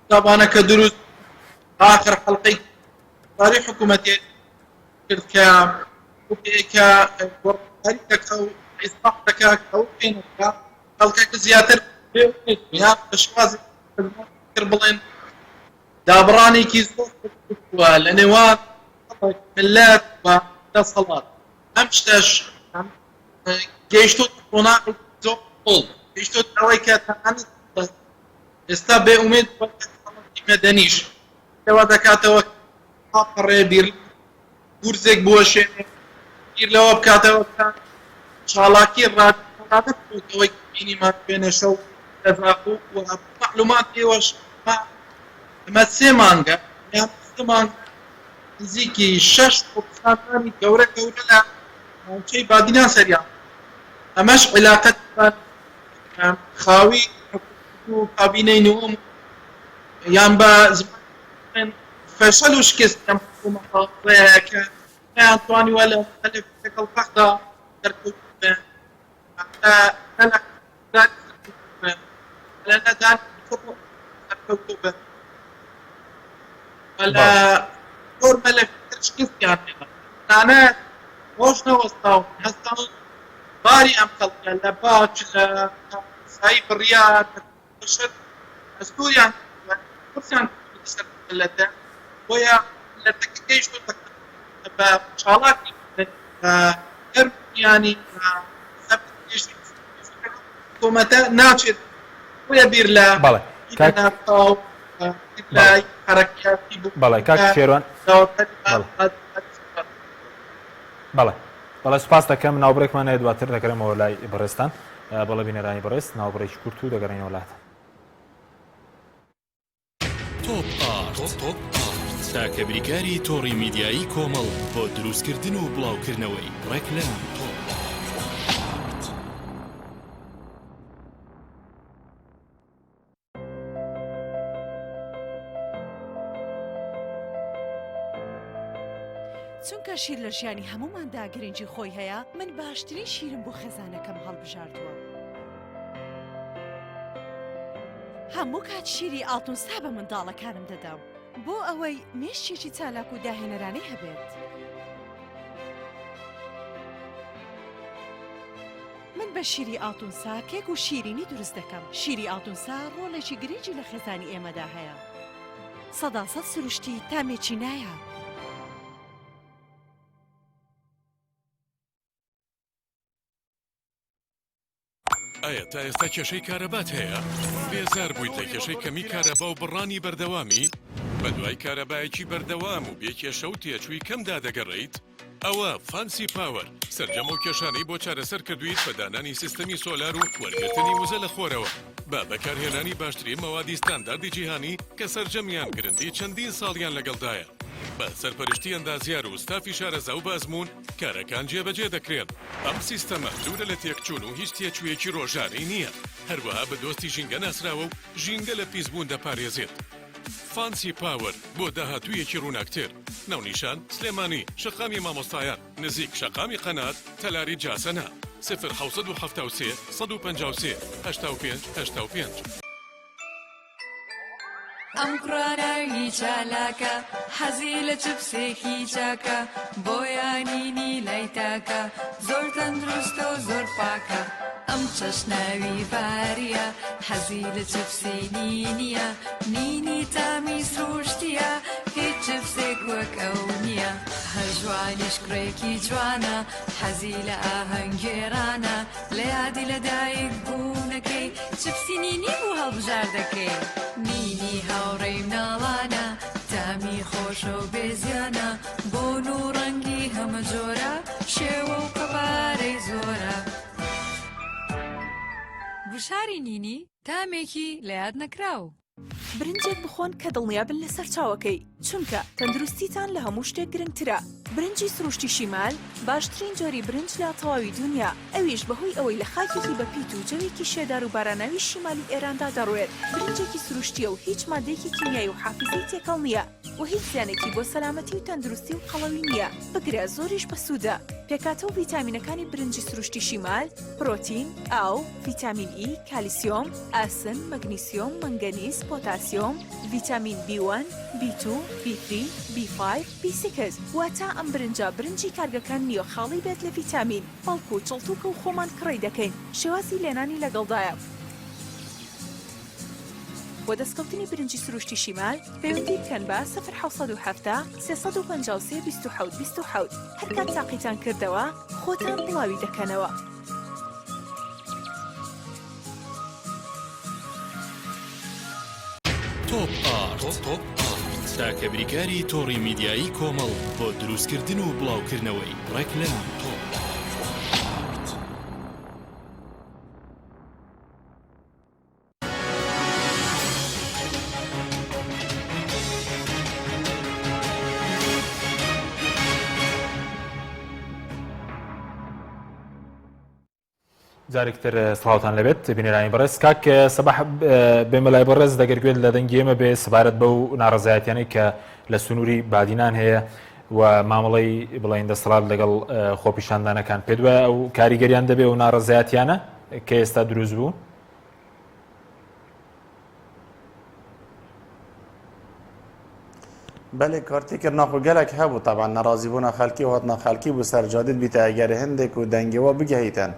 کتابانەکە دروست آخر حەڵقەی تاریخ حکوومەتی کرد کە وەڕکاری دەکا و ئیسلاح دەکا کە ئەو پێنەکە خەڵکێک زیاتر یان بە شێوازی کرد بڵێن دابڕانێکی زۆر وە لە نێوان ملات و دەسەڵات ئەم شتەش گەیشتوت ڕۆناقی زۆر بڵ گەیشتوت ئەوەی کە تەنانەت ئێستا بێ ئومێد بەڵکی مەدەنیش لەوە دەکاتەوە پاپەڕێ بیر گورزێک بوەشێنێ بیر لەوە بکاتەوە کە چاڵاکی ڕادەتەوەی بینیمان پێنە شەو دەزاقو و معلومات ئێوەش ئەمە 3 مانگە یان 3 مانگ نزیکی 6 قوتسانانی گەورە لە ناوچەی بادینان سەریان ئەمەش علاقەت خاوی و کابینەی نوۆم یان بە زمان فەشەل و شکست ئەم حکوومەتە کە نەیانتوانیوە لە تەلەفۆنەکە پەخدا دەرکەوت بێن لە نەدان دەرکەوت بێن ولا فورمة لفترش كيف يعني أنا وش نوصل هستان باري أم خلق لباش سايب الرياض شد أسطوريا كرسيان لده ويا لتكيش بشالات يعني سبتيش كومتا ناتشد ويا بيرلا بله بەڵێ کاک شێروان بەڵێ سوپاس دەکەم ناوبڕێکمان هەیە دواتر دەگەڕێمەوە لای بەڕێستان بەڵێ بینەرانی بەڕێست ناوبڕێکی کورت و دەگەڕێنەوە وڵات تۆپ ئارت تاکە بریکاری تۆڕی میدیایی کۆمەڵ بۆ دروستکردن و بڵاوکردنەوەی ڕێکلام چونکە شیر لە ژیانی هەموماندا گرنگی خۆی هەیە من باشترین شیرم بۆ خێزانەکەم هەڵبژاردووە هەموو کات شیری ئاڵتونسا بە منداڵەکانم دەدەم بۆ ئەوەی مێشتێکی چالاک و داهێنەرانەی هەبێت من بە شیری ئاڵتونسا کێک و شیرینی دروست دەکەم شیری ئاڵتونسا ڕۆڵێکی گرنگی لە خێزانی ئێمەدا هەیە 100% سروشتی تامێکی نایە ئایا تا ئێستا کێشەی کارەبات هەیە؟ بێزار بوویت لە کێشەی کەمی کارەبا و بڕانی بەردەوامی؟ بە دوای کارەبایەکی بەردەوام و بێکێشە و تێچووی کەمدا دەگەڕێیت؟ ئەوە فانسی پاوەر سەرجەم و کێشانەی بۆ چارەسەر کردویت بە دانانی سیستەمی سۆلار و وەرگرتنی وزە لە خۆرەوە بە بەکارهێنانی باشترین مەوادی ستانداردی جیهانی کە سەرجەمیان گرنگی چەندین ساڵیان لەگەڵدایە بە سەرپەرشتی ئەندازیار و ستافی شارەزا و بازمون کارەکان جێبەجێ دەکرێن. ئەم سیستەمە دوورە لە تێکچوون و هیچ تێکچوویەکی ڕۆژانەی نییە. هەروەها بە دۆستی ژینگە ناسراوە و ژینگە لە پیسبوون دەپارێزێت. فانسی پاور بۆ داهاتوویەکی ڕووناکتر. ناونیشان سلێمانی شەقامی مامۆستایان نزیک شەقامی قەنات تەلاری جاسەنا 0 153 85 85. ئەم قڕاناوی چالاکە حەزی لە چپسێکی چاکە بۆیانینی لای تاکە زۆر تەندروستە و زۆر پاکە ئەم چەشناوی باریە حەزی لە چپسی نینیە نینی تامی سروشتیە هیچ چپسێک وەک ئەو نییە هەر جوانیش کوڕێکی جوانە حەزی لە ئاهەنگێرانە لە یادی لەدایک بوونەکەی چپسی نینی بوو هەڵبژار دەکەی نینی هاوڕێی مناڵانە تامی خۆشە و بێزیانە بۆ و ڕەنگی هەمە جۆرە شێوە و قەبارەی زۆرە گوشاری نینی تامێکی لە یاد نەکراو برنجێک بخۆن کە دڵنیابن لەسەر چاوەکەی چونکە تەندروستیتان لە هەموو شتێک گرنگترە برنجی سروشتی شیمال باشترین جۆری برنج لە تەواوی دنیا ئەویش بەهۆی ئەوەی لە خاکێکی بەپیت و جەوێکی شێدار و باراناوی شیمالی ئێراندا دەڕوێت برنجێکی سروشتیە و هیچ مادەیەکی کیمیایی و حافزەی تێکەڵ نییە و هیچ زیانێکی بۆ سەلامەتی و تەندروستی و قەڵەوی نییە بگرە زۆریش بەسوودە پێکاتە و ڤیتامینەکانی برنجی سروشتی شیمال پرۆتین، ئاو، ڤیتامین ئی، کالیسیۆم، ئاسن، مەگنیسیۆم، مەنگەنیز، پۆتاسیۆم، ڤیتامین B1، B2، B3، B5، B6 واتە ئەم برنجی کارگەکان نییە خاڵی بێت لە ڤیتامین بەڵکو و چڵتوکە و خۆمان کڕی دەکەین شێوازی لێنانی لەگەڵدایە بۆ دەستکەوتنی برنجی سروشتی شیمال پەیوەندی بکەن بە 0 353 27 27 هەر کات تاقیتان کردەوە خۆتان بڵاوی دەکەنەوە. تۆپ ئارت تاکە بریکاری تۆڕی میدیایی کۆمەڵ بۆ دروستکردن و بڵاوکردنەوەی ڕێکلام تۆپ. جارێکتر سڵاوتان لەبێت بینێرانی بەڕێز کاک سەباح بێمەلای بەڕێز دەگەرگوێت لە دەنگی ئێمە بێ سەبارەت بەو ناڕەزایەتیانەی کە لە سنووری بادینان هەیە و مامەڵەی بڵین دەسەڵات لەگەڵ خۆپیشاندانەکان پێ دوایە ئەو کاریگەریان دەبێ و ناڕەزایەتیانە کە ئێستا دروست بوو. بله کارتێکردنا خو gelek hebû taban nerazîbûna xelkî û hatna xelkî bû sercadît bîte eger hindێk û dengê we bigehîtin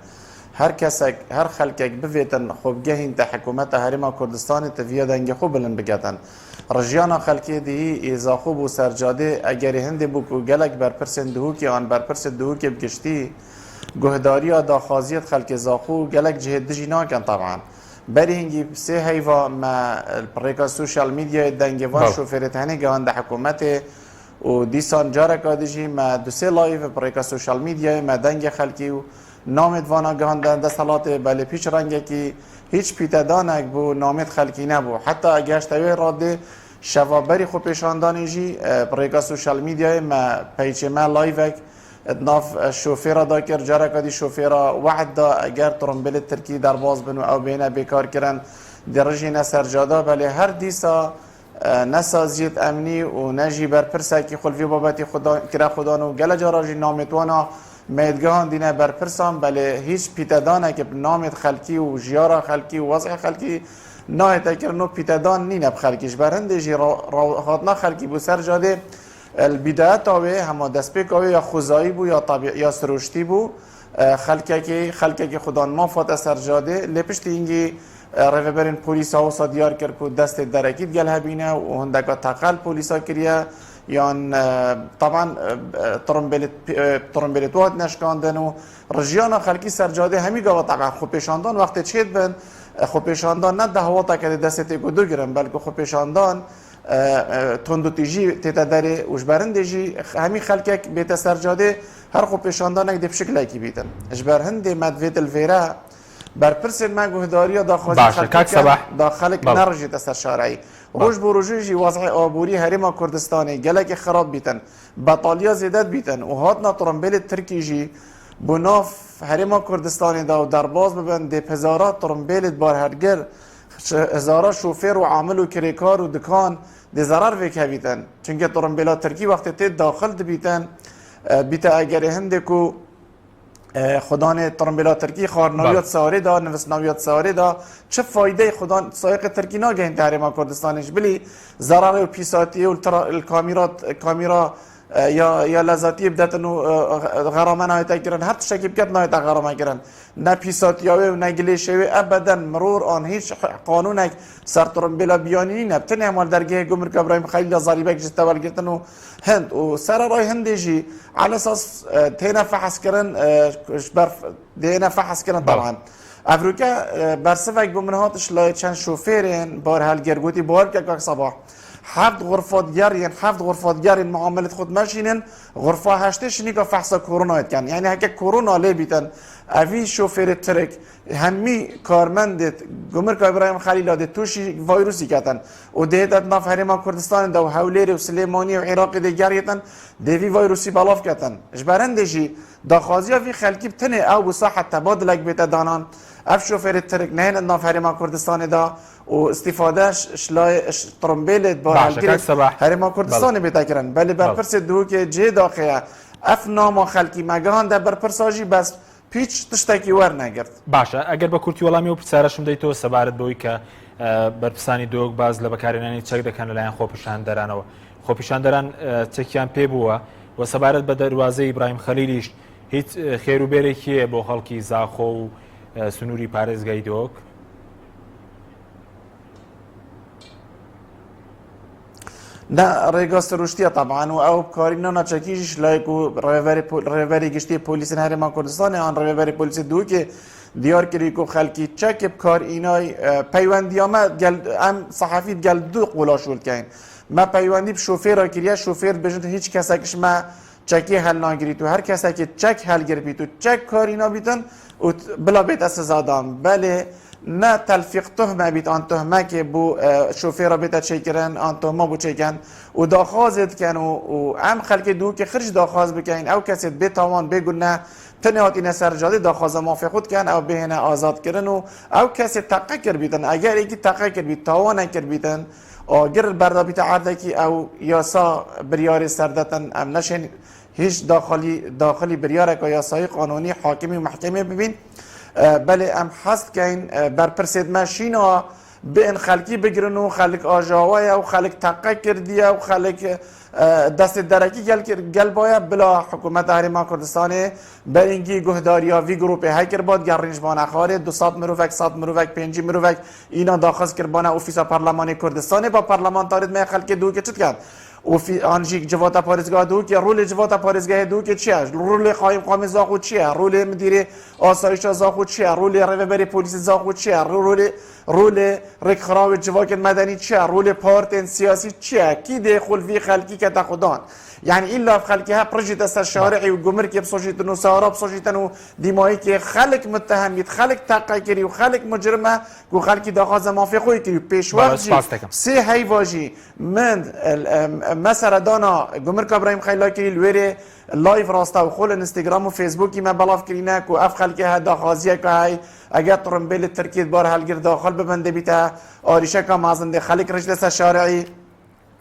her kesek her xelkek bivêtin xwebgehîn te hikûmeta Herêma Kurdistanê te viya dengê xwe bilind bigetin rijiyana xelkê dihî êzaxwe bû sercadê egerê hindê bû ku gelek berpirsên dihûkê an berpirsê dihûkê bigiştî guhdariya daxwaziyet xelkê zaxû gelek cihê dijî nakin taban berî hingî sê heyva me pirêka sosyal medyayê dengêvan şofêrê tenê gihande hikûmetê û dîsan careka dijî me du sê live pirêka sosyal medyayê me dengê xelkî û namê vana gihande desthilatê belê pîç rengekî hîç pîtedanek bû namê xelkî nebû heta geşta wê radê şeva berî xwepêşandanê jî pirêka sosyal medyayê me peyçê me livek nav şofêra da kir careka dî şofêra wehd da eger trombêlê Tirkî derbas bin û ew bêne bêkarkirin di rijîne sercada belê her dîsa nesaziyet emnî û ne jî berpirsekî xulvî babetî kira xudan û gele cara jî namêtwana mêdgehan dîne berpirsan belê hîç pîtedanekê namêt xelkî û jiyara xelkî û wezî xelkî nayê kirin û pîtedan nîne bi xelkî ji ber hindê jî hatna xelkî bû sercadê البدايتا وی هما دستپیکا وی یا خوزایی بو یا سروشتی بو خلکه خودان ما فات سرجاده لپشتی اینگی ریوبرین پولیسا و دیار کرد که دست درکید گل هبینه و هندکا تقل پولیسا کریه یان طبعا ترمبیلتوات نشکاندن و رجیانا خلکی سرجاده همی گاوا طبعا خوپیشاندان وقتی چید بن خوپیشاندان نه دهواتا که دستی کدو گرن بلکه خوپیشاندان تندوتیجی تیتا داره وجبرنده جی همی خلکک بیت سرجاده هر خو پیشاندانک دی بشکل کی بیتن اجبر هندی مدویت الفیرا برپرس ما گهداری داخوازی باشه کاک سبح داخلك نرجي تسر شارعي روج بروجي وضع آبوری هرم کردستانی گلک خراب بیتن بطالیا زیادت بیتن و هاتنا ترمبیل ترکی جی بناف هرم کردستانی دا و درباز ببن دی هزارات ترمبیل بار هرگر هزارات شوفر و عامل و کریکار و دکان دی ضرر ویکه بیتن چونکه ترمبیلا ترکی وقتی تید داخل بیتن بیتا اگر هندکو خدان ترمبیلا ترکی خارناویات سواری دا نویسناویات سواری دا چه فایده خدان سایق ترکی ناگهین تحریم کردستانش بلی ضرر و پیساتی و کامیرا یا لذاتی بدتن و غرامه نهایتا گرن هر تشکی بکت نهایتا غرامه گرن نه پیساتیاوی و نه گلیشوی ابدا مرور آن هیچ قانونک سر ترمبیلا بیانی نبتنی همال درگه گمرک ابراهیم خلیل زاریبک جستوال گرتن و هند و سر رای هندیجی على اساس تينا فحص كرن دينا فحص كرن طبعا افريقيا برسفك بمنهاتش لا چند شوفيرين بار هالجرغوتي بار كاك صباح حفظ غرفات جارين معاملة خود ماشينن غرفة هشتش نيكا فحص كورونا كان يعني هكا كورونا ليه بيتن اوی شوفر ترک همی کارمند گمرک ابراهیم خلیل ده توشی ویروسی کردن و دهت ناف هرم کردستان دو حولیر و سلیمانی و عراق دیگریتن دوی ویروسی بالاف کردن اجبارندشی داخازی فی خلکی بتنه او بصحه تبادل بیت دانان اف شوفر ترک نه ناف هرم کردستان دا و استفادهش شلای ترمبیل با هرم کردستان بیت کردن بله برپرس دو که جه داخله اف نام خلکی مگان ده برپرساجی بس پیچ تشتکی ور نگرد. باشه اگر با کورتی ولامی و پرسیارشم دیتو سبارت بوی که برپرسانی دوگ باز لبکارینانی چک دکن لایان خوپیشاندران و خوپیشاندران چکیان پی بوه و سبارت به دروازه ابراهیم خلیلیش هیچ خیر و بیری که با خلکی زاخو و سنوری پارێزگای دوگ نه ڕێگاستە ڕشتیە طبعاان و ئەو بکارینە ناچەکیش لایک و ڕێڤەری گشتی پۆلیسی هەرێما کوردستانی ئان ڕێڤەری پۆلیسی دووکێ دیار کردی و خەلکی چەکێ بکار ئینای پەیوەندیامە ئەم سەحافیت گەل دوو قوڵا شولکەین مە پەیوەندی شوفێرە کردە شوفێر بژن هیچ کەسێکش مە چەکی هەل ناگریت و هەر کەسێکی چەک هەلگربیت و چەک کارینا بیتن و بلا بێتە سزادان بەلێ نه تلفیق تهمه بیت آن تهمه که بو شوفیر بیت چه کرن آن تهمه بو چه کن و داخوازت کن و ام خلک دو که خرج داخواز بکن او کسی بتوان بگو نه تنهات این سرجاده داخواز مافی خود کن او بهنه آزاد کرن و او کسی تقه کر بیتن اگر ایکی تقه کر بیت تاوانه کر بیتن اگر بردا بیت عرده که او یاسا بریاری سردتن ام نشن هیچ داخلی بریاره که یاسای قانونی حاکمی محکمی ببین بله ام حست که این برپرسید ماشینا به این خلکی بگیرن و خلک آجاوای و خلک تقه کردیه و خلک دست درکی گل باید بلا حکومت هرما کردستانه بر اینگی گهداریا وی گروپ هکر باد گرینش بانه خاره 200 مروفک 100 مروفک 5 مروفک اینا داخل کرد بانه اوفیسا پارلمانی کردستانه با پارلمانتاریت می خلک دو که چت کرد و فی آنجی جواتا پارێزگا دو که رول جواتا پارێزگاه دو که چیه رول قایم زاخو چیه رول مدیر آسایش زاخو چیه رول رهبری پلیس زاخو چیه رول رکخراو جواکت مدنی چیه رول پارت سیاسی چیه کی دخل فی خلکی که تاخدان يعني الا في خلقها برجت الشوارع وجمرك بصوجيتن وسارة بصوجيتن ودمائي كي خلق متهم خلق تقاكري وخلق مجرمه وخلق داخاز مافي خوي كي بيشواجي سي هيواجي من مسار دانا جمرك ابراهيم خيلاكي الوري لايف راستا وخول انستغرام وفيسبوك ما بلاف كريناك واف خلقها داخازيه كهي اگر ترمبيل التركيز بار هالجر داخل ببنده بيتا آريشا كمازن دي خلق رجلس الشارعي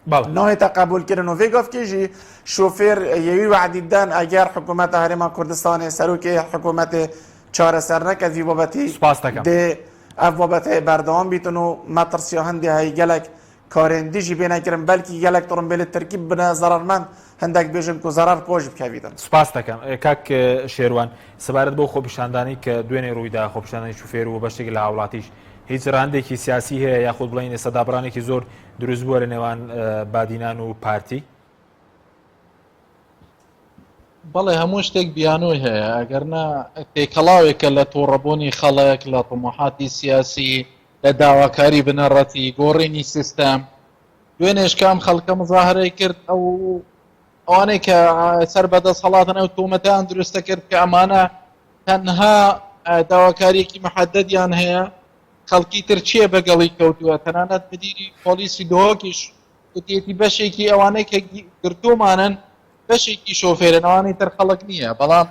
نه تقبل کردن و ویگاف کیجی شوفر یوی وعدی دن اگر حکومت هرما کردستان سروک حکومت چهار سر نکد وی بابتی ده اف بابتی بردوام بیتن و مترسیا هندی های گلک کارندی جی بینه کرن بلکی گلک ترمبیل ترکیب بنا ضررمند هندک بیشم که ضرر پوش بکویدن سپاس دکم کاک شیروان سبارت بو خوبشاندانی که دوینه روی ده خوبشاندانی شوفر و بشکل حولاتیش هیچ رندێکی سیاسی هەیە یاخود بڵین ئێستا دابڕانێکی زۆر دروست بووە لە نێوان بادینان و پارتی بەڵێ هەموو شتێک بیانووی هەیە ئەگەرنا تێکەڵاوێکە لە تووڕەبوونی خەڵک لە طموحاتی سیاسی لە داواکاری بنەڕەتی گۆڕینی سیستەم دوێنێش کام خەڵکە مزاهرەی کرد ئەوانەی کە سەر بەدەست هەڵاتن ئەو تۆمەتیان دروستە کرد کە ئەمانە تەنها داواکاریەکی محەدەدیان هەیە خەڵکی تر چییە بەگەڵی کەوتووە تەنانەت مدیری پۆلیسی دۆکیش وتێتی بەشێکی ئەوانەی کە گرتومانن بەشێکی شۆفێرن ئەوانەی تر خەڵک نییە بەڵام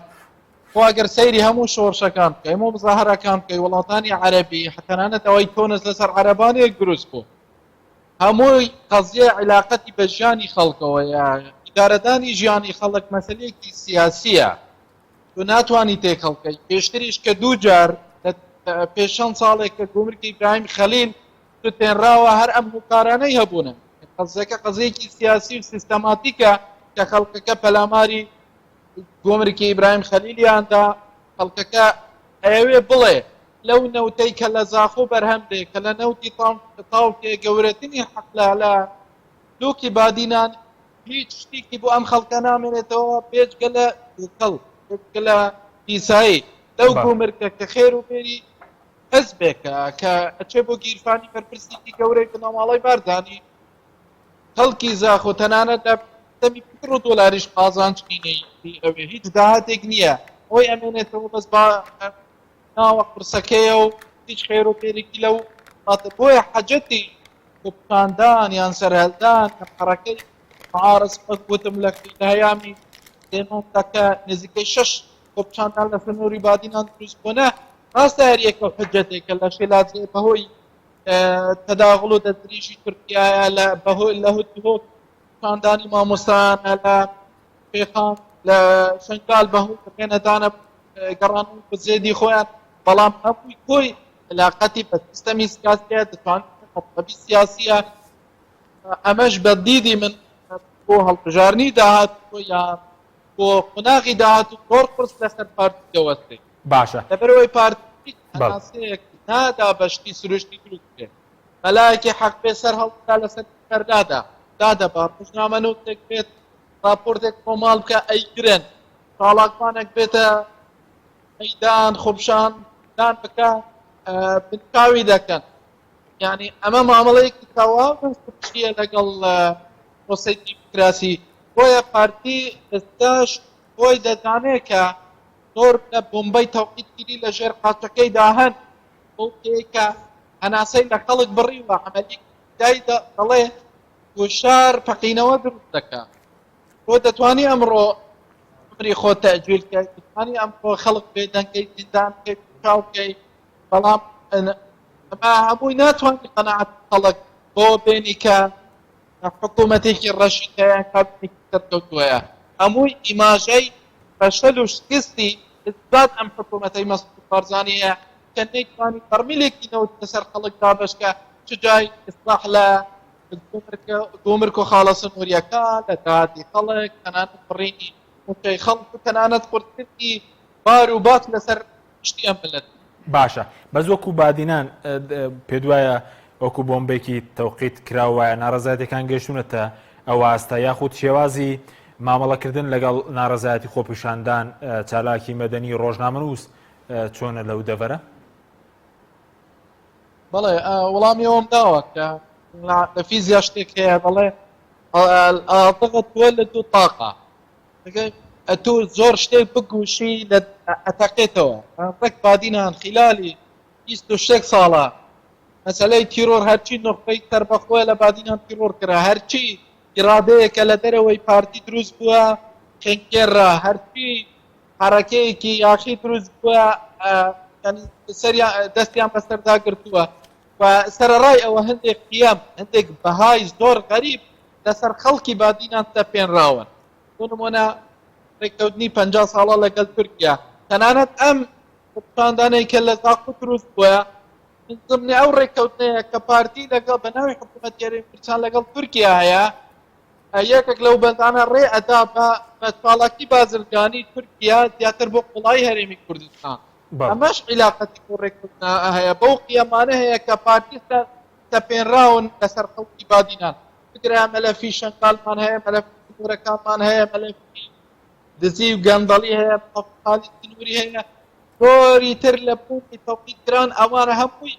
خواگەر سەیری هەموو شۆڕشەکان بکەی هەموو مزاهرەکان بکەی وڵاتانی عەرەبی تەنانەت ئەوەی تۆنس لەسەر عەرەبانەیەک دروست بوو هەمووی قەزیە عیلاقەتی بە ژیانی خەڵکەوە یا ئیدارەدانی ژیانی خەڵک مەسەلەیەکی سیاسیە تو ناتوانانی تێک هەڵکەی پێشتریش کە دوو جار پێش چەند ساڵێک کە گومرگی ئیبراهیم خەلیل تێنراوە هەر ئەم هۆکارانەی هەبوونن قەزەکە قەزەیەکی سیاسی و سیستەماتیکە کە خەڵکەکە پەلاماری گۆمرگی ئیبراهیم خەلیلیاندا خەڵکەکە ئەوێ بڵێ لەو نەوتەی کە لە زاخۆ بەرهەم دێ کە لە نەوتی تاوتێ گەورەترین حەقلا لە لۆکی بادینان هیچ شتێکی بۆ ئەم خەڵکە نامێنێتەوە پێچگە لە کەڵ پێچگە لە دیسایی لەو گۆمرگە کە خێر و بێری حزبێکە کە ئەچێ بۆ گیرفانی بەرپرسێکی گەورەی بنەماڵی باردانی خەڵکی زاخۆ تەنانەت دەمی پتر و دۆلاریش قازانچینەی ئەوێ هیچ داهاتێک نییە ئەوی ئەمێنێتەوە بەس با ناوە قرسەکەیە و هیچ خێر و پێرێکی لەو هاتە بۆیە حەجەتی کوپاندان یان سەرهەلدان حەڕەکەی معارض وتم لە هەیامی دێمەکە نزیکەی 6 کوپچاندان لە سنووری بادینان دروست بوونە ڕاستە هەریەکە حەجەتێکە لە شێلاتێ بەهۆی تەداغڵ و دەستدرێژی تورکیایە لە بەهۆی لە هۆک خاندانی مامۆستایانە لە پێخان لە شنگال بەهۆی بەێنەدانە گەڕان و بزێدی خۆیان بەڵام هەمووی کۆی علاقەتی بە سیستەمی سیاسیە دەتوانێت مەطلەبی سیاسیە ئەمەش بەدیدی من بۆ هەڵبژارنی داهاتوو یان بۆ قۆناغی داهاتوو زۆر قرس لەسەر پارتی دەوەستێ باشە لەبەرەوەی پارتی هەناسەیەک نادا بەشتی سروشتی دروست بکرێت مەلایەکی حەق بێ سەر هەڵدا لەسەر کەردادا دادەبا ڕژنامە نووتێک بێت راپۆرتێک کۆماڵ بکە ئەیگرن ساڵاکمانێک بێتە مەیدان خۆپشان دان بکە بنکاوی دەکەن یعنی ئەمە مامەڵەیەکی تەواو چیە لەگەڵ پرۆسەی دیموکراسی بۆیە پارتی ئێستاش خۆی دەزانێت کە زۆر لە بۆمبەی تەوقیتگیری لە ژێر قاچەکەی داهەن بۆ کە هەناسەی لە خەڵک بڕیوە عەمەلی دای دەڵێ گۆشار پەقینەوە دروست دەکات تۆ دەتوانی ئەمڕۆ عمری خۆ تەجویل بکەی دەتوانی ئەمڕۆ خەڵک بێدەنگەی زیندان بکەی چاو بکەی بەڵام ئەمە هەمووی ناتوانانی قەناعەت خەڵک بۆ بێنی کە حکوومەتێکی ڕەشیدەیە کاتێکی سەرکەوتووەیە هەمووی ئیماژەی بەشەل و شکستی ئیسبات ئەم حکوومەتەی مەسعود بارزانیە کە نەیتوانی فەرمیلێکی نەوت لەسەر خەڵک دابەشکە چ جای ئیسلاح لە گۆمرگ و خاڵە سنووریەکان لە داهاتی خەڵک تەنانەت بڕینی موچەی خەڵک و تەنانەت قورتکردنی بار و بات لەسەر شتی ئەم ملەت باشە بەس وەکو بادینان پێ دوایە وەکو بۆمبێکی تەوقیت کراوایە ناڕەزایەتەکان گەشتونەتە ئەو ئاستا یاخود شێوازی مامەڵەکردن لەگەڵ ناڕەزایەتی خۆپیشاندان چالاکی مەدەنی ڕۆژنامەنووس چۆنە لەو دەڤەرە؟ بەڵێ وەڵامی ئەوم داوە کە لە فیزیا شتێک هەیە بەڵێ ئاڵتەقە تولد و طاقة تو زۆر شتێک بگوشی لە ئەتەقێتەوە ڕێک بادینان خلالی 26 ساڵە مەسەلەی تیرۆر هەرچی نقطەی تەربەخۆیە لە بادینان تیرۆر کرا هەرچی ئیرادەیەکە لە دەرەوەی پارتی دروست بووە خێنکێڕا هەرچی حرەکەیەکی یاخی دروست بووە دەستیان بەسەردا گرتووە و سەرەڕای ئەوە هەندێک قیام هەندێک بەهای زۆر غەریب لەسەر خەڵکی بادینان تەپێنراون بۆ نمونە ڕێککەوتنی 50 ساڵە لەگەڵ تورکیا تەنانەت ئەم کوپاندانەی کە لە زاخۆ دروست بووە ضمنی ئەو ڕێککەوتنەیە کە پارتی لەگەڵ بەناوی حکوومەتیاری کوردستان لەگەڵ تورکیا هەیە یەکێک لەو بەندانە ڕێ ئەدا بە چاڵاکی بازرگانی تورکیا زیاتر بۆ قوڵای هەرێمی کوردستان ئەمەش عیلاقەتی بۆ ڕێککەوتنە هەیە بەو قیەمانە هەیە کە پارتی تەپێنراون لەسەر خەڵکی بادینان فکرە مەلەفی شەنگالمان هەیە مەلەفی سنوورەکانمان هەیە مەلەفی دزی و گەندەڵی هەیە خاڵی سنووری هەیە زۆری تر لە بوومی تەوقیتکران ئەوانە هەمووی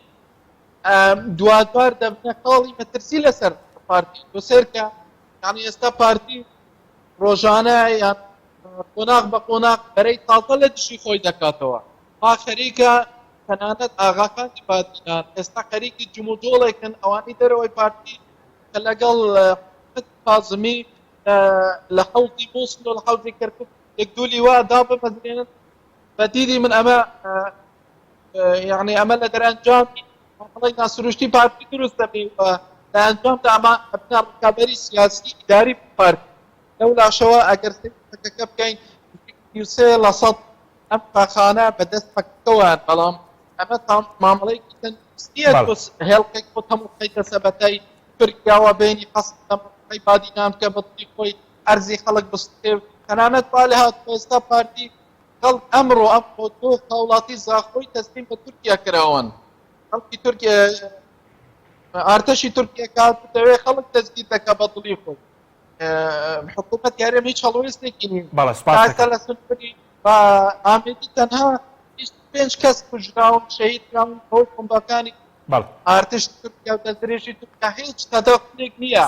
دوادوار دەبنە خاڵی مەترسی لەسەر پارتی بۆ سێرکە یعنی ئێستا پارتی ڕۆژانە یان قۆناغ بە قۆناغ بەرەی تازە لە دشی خۆی دەکاتەوە ما خەریکە تەنانەت ئاغاکانی بادینان ئێستا خەریکی جمودۆڵێکن ئەوانی دەرەوەی پارتی کە لەگەڵ کازمی لە حەوزی بوسن و لە حەوزی کەرکوک یەکدوولی وا دا بمەزرێنن بەدیدی من ئەمە یعنی ئەمە لە دەرەنجامی مامەڵەی ناسروشتی پارتی دروست دەبێ لە ئەنجامدا ئەمە ئەبنا ڕکابەری سیاسی ئیداری پارتی لەو لاشەوە ئەگەر سەکەکە بکەین 3% ئەم قاخانە بەدەست فەکەوان بەڵام ئەمە مامەڵەیەکی تەندروستیە هێڵکێک بۆ هەموو خەیتە سەبەتەی تورکیاوە بینی قەسەی بادینان کە بەڵی خۆی ئەرزی خەڵک بستێ تەنانەت با لە هات ئێستا پارتی خەڵک ئەمڕۆ ئەم خۆتۆ هەوڵاتی زاخۆی تەسلیم بە تورکیا کراون خەڵکی تورکیا ئارتەشی تورکیا کات دەوێت خەڵک دەستگیر دەکە بە دڵی خۆی حکوومەت یارێم هیچ هەڵوێستێکی نین لە سنووری بە ئامێدی تەنها 25 کەس کوژراون شەهید کراون بۆ کۆمبەکانی ئارتش تورکیا و دەستدرێژی تورکیا هیچ تەدەخلێک نییە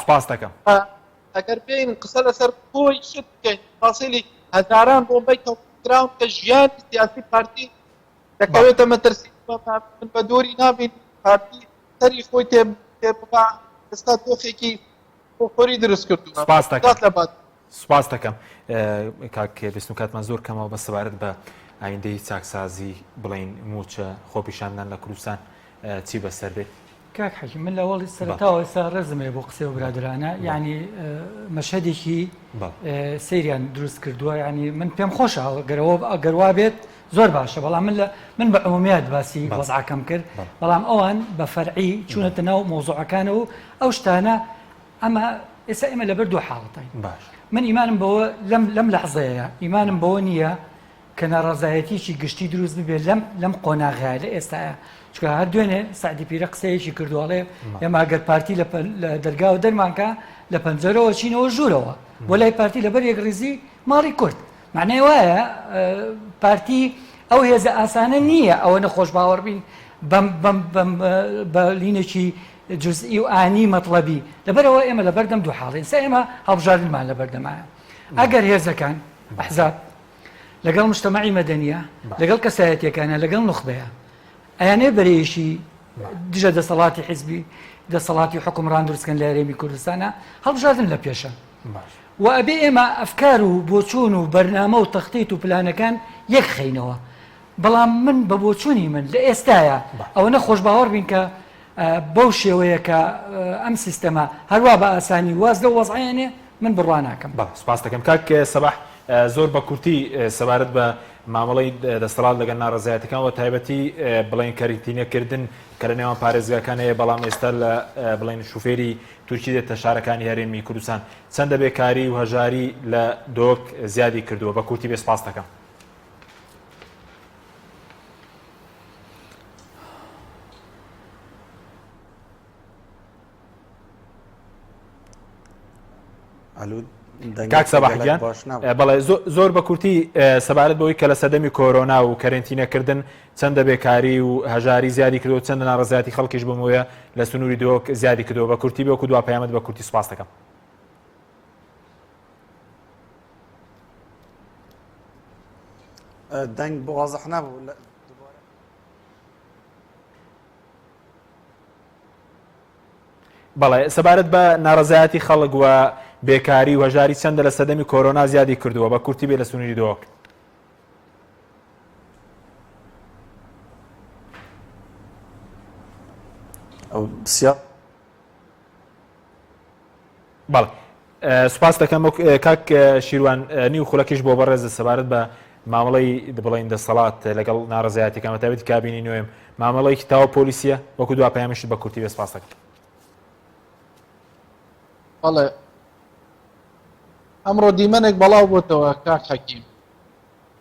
ئەگەر بین قسە لەسەر خۆی شت بکەین فاسیلی هەزاران بۆمبەی کەوتراون کە ژیانی سیاسی پارتی دەکەوێتە مەترسی بە دووری نابین پارتی سەری خۆی تێبقا ئێستا تۆخێکی خۆری دروست کردووە سوپاس دەکەم کاک بستون کاتمان زۆر کەمەوە بە سەبارەت بە ئایندەی چاکسازی بڵین موچە خۆپیشاندان لە کوردستان چی بەسەر بێت کاک حەکیم من لە وەڵی سەرەتاوە ئێستا ڕێزمێ بۆ قسە و برادرانە یعنی مەشهدێکی سەیریان دروست کردووە ینی من پێم خۆشە گەروا بێت زۆر باشە بەڵام من بە عمومیات باسی وەزعەکەم کرد بەڵام ئەوان بە فەرعی چوونەتە ناو مۆزوعەکانە و ئەو شتانە ئەمە ئێستا ئێمە لەبەر دوو حاڵەتین من ئیمانم بەوە لەم لەحزەیە ئیمانم بەوە نییە کە ناڕەزایەتیی گشتی دروست ببێت لەم قۆناغایە لە ئێستاە چکە هەر دوێنێ سعدی پیرە قسەیەکی کردوڵێ ئێمە ئەگەر پارتی لە دەرگاوە دەرمانکە لە پەنجەرەوە چینەوە ژوورەوە بۆ لای پارتی لەبەر یەک ڕێزی ماڕی کورد معنەی وایە پارتی ئەو هێزە ئاسانە نییە ئەوە نەخۆش باوەڕ بین بە لینێکی جزئی و ئانی مەطلبی لەبەرەوە ئێمە لە بەردەم دوو حاڵین سە ئێمە هەڵبژاردنمان لە بەردەمایە ئەگەر هێزەکان ئەحزاب لەگەڵ مجتەمەعی مەدەنیە لەگەڵ کەسایەتیەکانە لەگەڵ نوخبەیە ئەیانێ بەرەیەشی دژە دەسەڵاتی حیزبی دەسەڵاتی حکومڕان دروستکەن لە هەرێمی کوردستانە هەڵبژاردن لە پێشە و ئەبێ ئێمە ئەفکار و بۆچوون و بەرنامە و تەختیت و پلانەکان یەک خەینەوە بەڵام من بە بۆچوونی من لە ئێستاە ئەوە نەخۆش باوەڕ بین کە بەو شێوەیە کە ئەم سیستەمە هەروە بە ئاسانی واز لە وەزعیانێ من بڕوان ناکەم سپاس دەکەم کاک سەباح زۆر بە کورتی سەبارەت بە مامەڵەی دەسەڵات لەگەڵ ناڕەزایەتەکان و تایبەتی بڵین کەریتینەکردن کە لە نێوان پارێزگاکان هەیە بەڵام ئێستا لە بڵین شوفێری تورکی دێتە شارەکانی هەرێمی کوردستان چەندە بێکاری و هەژاری لە دۆک زیادی کردووە بە کورتی بێ سپاس دەکەم کاک سەباحگیان بەڵێ زۆر بە کورتی سەبارەت بەوەی کە لە سەدەمی کۆرۆنا و کەرنتینەکردن چەندە بێکاری و هەژاری زیادی کردو چەندە ناڕەزایەتی خەڵکیش بمەوەیە لە سنووری دۆک زیادی کردەوە بە کورتی بێ و دوا پەیامەت بە کورتی سپاس دەکەم دەنگ بۆ وازح نەبوو بەڵێ سەبارەت بە ناڕەزایەتی خەڵک وە بێکاری و هەژاری چەندە لە سەدەمی کۆرۆنا زیادی کردووە بە کورتی بێ لە سنووری دۆک بەڵێ سوپاس دەکەم کاک شیروان نیو خولەکیش بۆ بەڕێز سەبارەت بە مامەڵەی بڵین دەسەڵات لەگەڵ ناڕەزایەتیەکان تایبەتی کابینی نوێم مامەڵەیەکی تاوە پۆلیسیە وەکو دوا پەیامشت بە کورتی بێ سپاس دەکەم بەڵێ ئەمڕۆ دیمەنێک بەڵاو بۆتەوە کاک حەکیم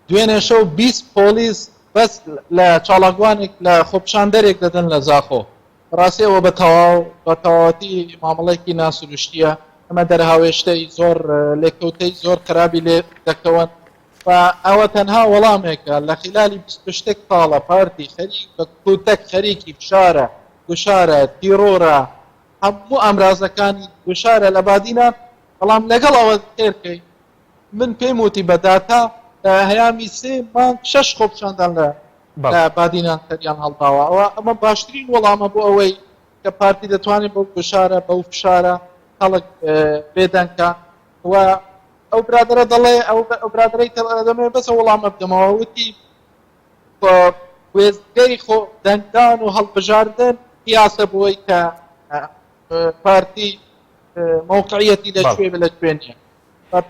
دوێنێ شەو 20 پۆلیس بەس لە چاڵاکوانێک لە خۆپشاندەرێک دەدەن لە زاخۆ ڕاستیەوە بە تەواوەتی مامەڵێکی ناسروشتیە ئەمە دەرهاوێشتەی زۆر لێکەوتەی زۆر خراپی لێ دەکەون ئەوە تەنها وەڵامێکە لە خلالی 28 ساڵە پارتی خەریک بە کوتەک خەریکی فشارە گوشارە تیرۆرە هەموو ئەمرازەکانی گوشارە لە بادینە بەڵام لەگەڵ ئەوە تێرکەی من پێم وتی بەداتا هەیامی 3 مانگ 6 خۆپشاندان لە بادینان تەریان هەڵداوە ئەوە ئەمە باشترین وەڵامە بۆ ئەوەی کە پارتی دەتوانێت بەو گشارە بەو فشارە خەڵک بێدەنکە و ئەو برادرە دەڵێ ئەو برادرەی دەمێ بەسە وەڵامە بدەمەوە وتی وێستگەی خۆ دەنگدان و هەڵبژاردن قیاسە بۆی کە پارتی موقعیەتی لەکوێ لەکوێ نییە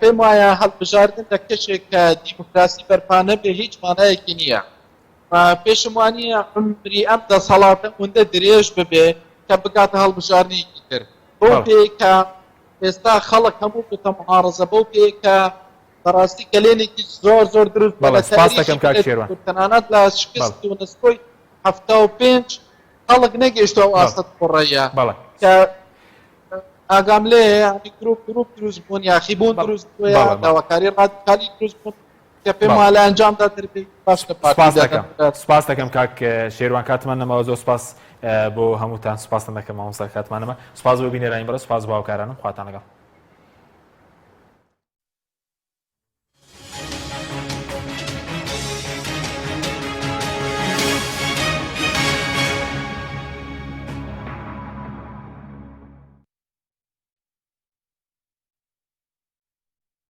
پێم وایە هەڵبژاردن لە کەشێک کە دیموکراسی بەرپانە بێ هیچ مانایەکی نییە پێشم وانە عمری ئەم دەسەڵاتە وندە درێژ ببێ کە بگاتە هەڵبژارنێکی تر بۆ پێکە ئێستا خەڵک هەموو بتە محارزە بۆ پێکە بەڕاستی کەلێنێکی زۆر زۆر دروست تەنانەت لە شکست و نسکۆی 75 خەڵک نەگەیشتەوە ئەو ئاستە قوڕەیە کە ئاگام لێ گروپ دروست بوون یاخیبوون دروست بووە داواکاری ڕادیکالی دروست بوون کە پێم وایە لە ئەنجامدا تربی باشکە سپاس دەکەم کاک شێروان کاتمان نەماوە زۆر سپاس بۆ هەمووتان سپاس دەکەم مامۆستا کاتمانەمە سپاس بۆ بینێرانی بەرە سپاس بۆ هاوکارانم خواتان لەگەڵ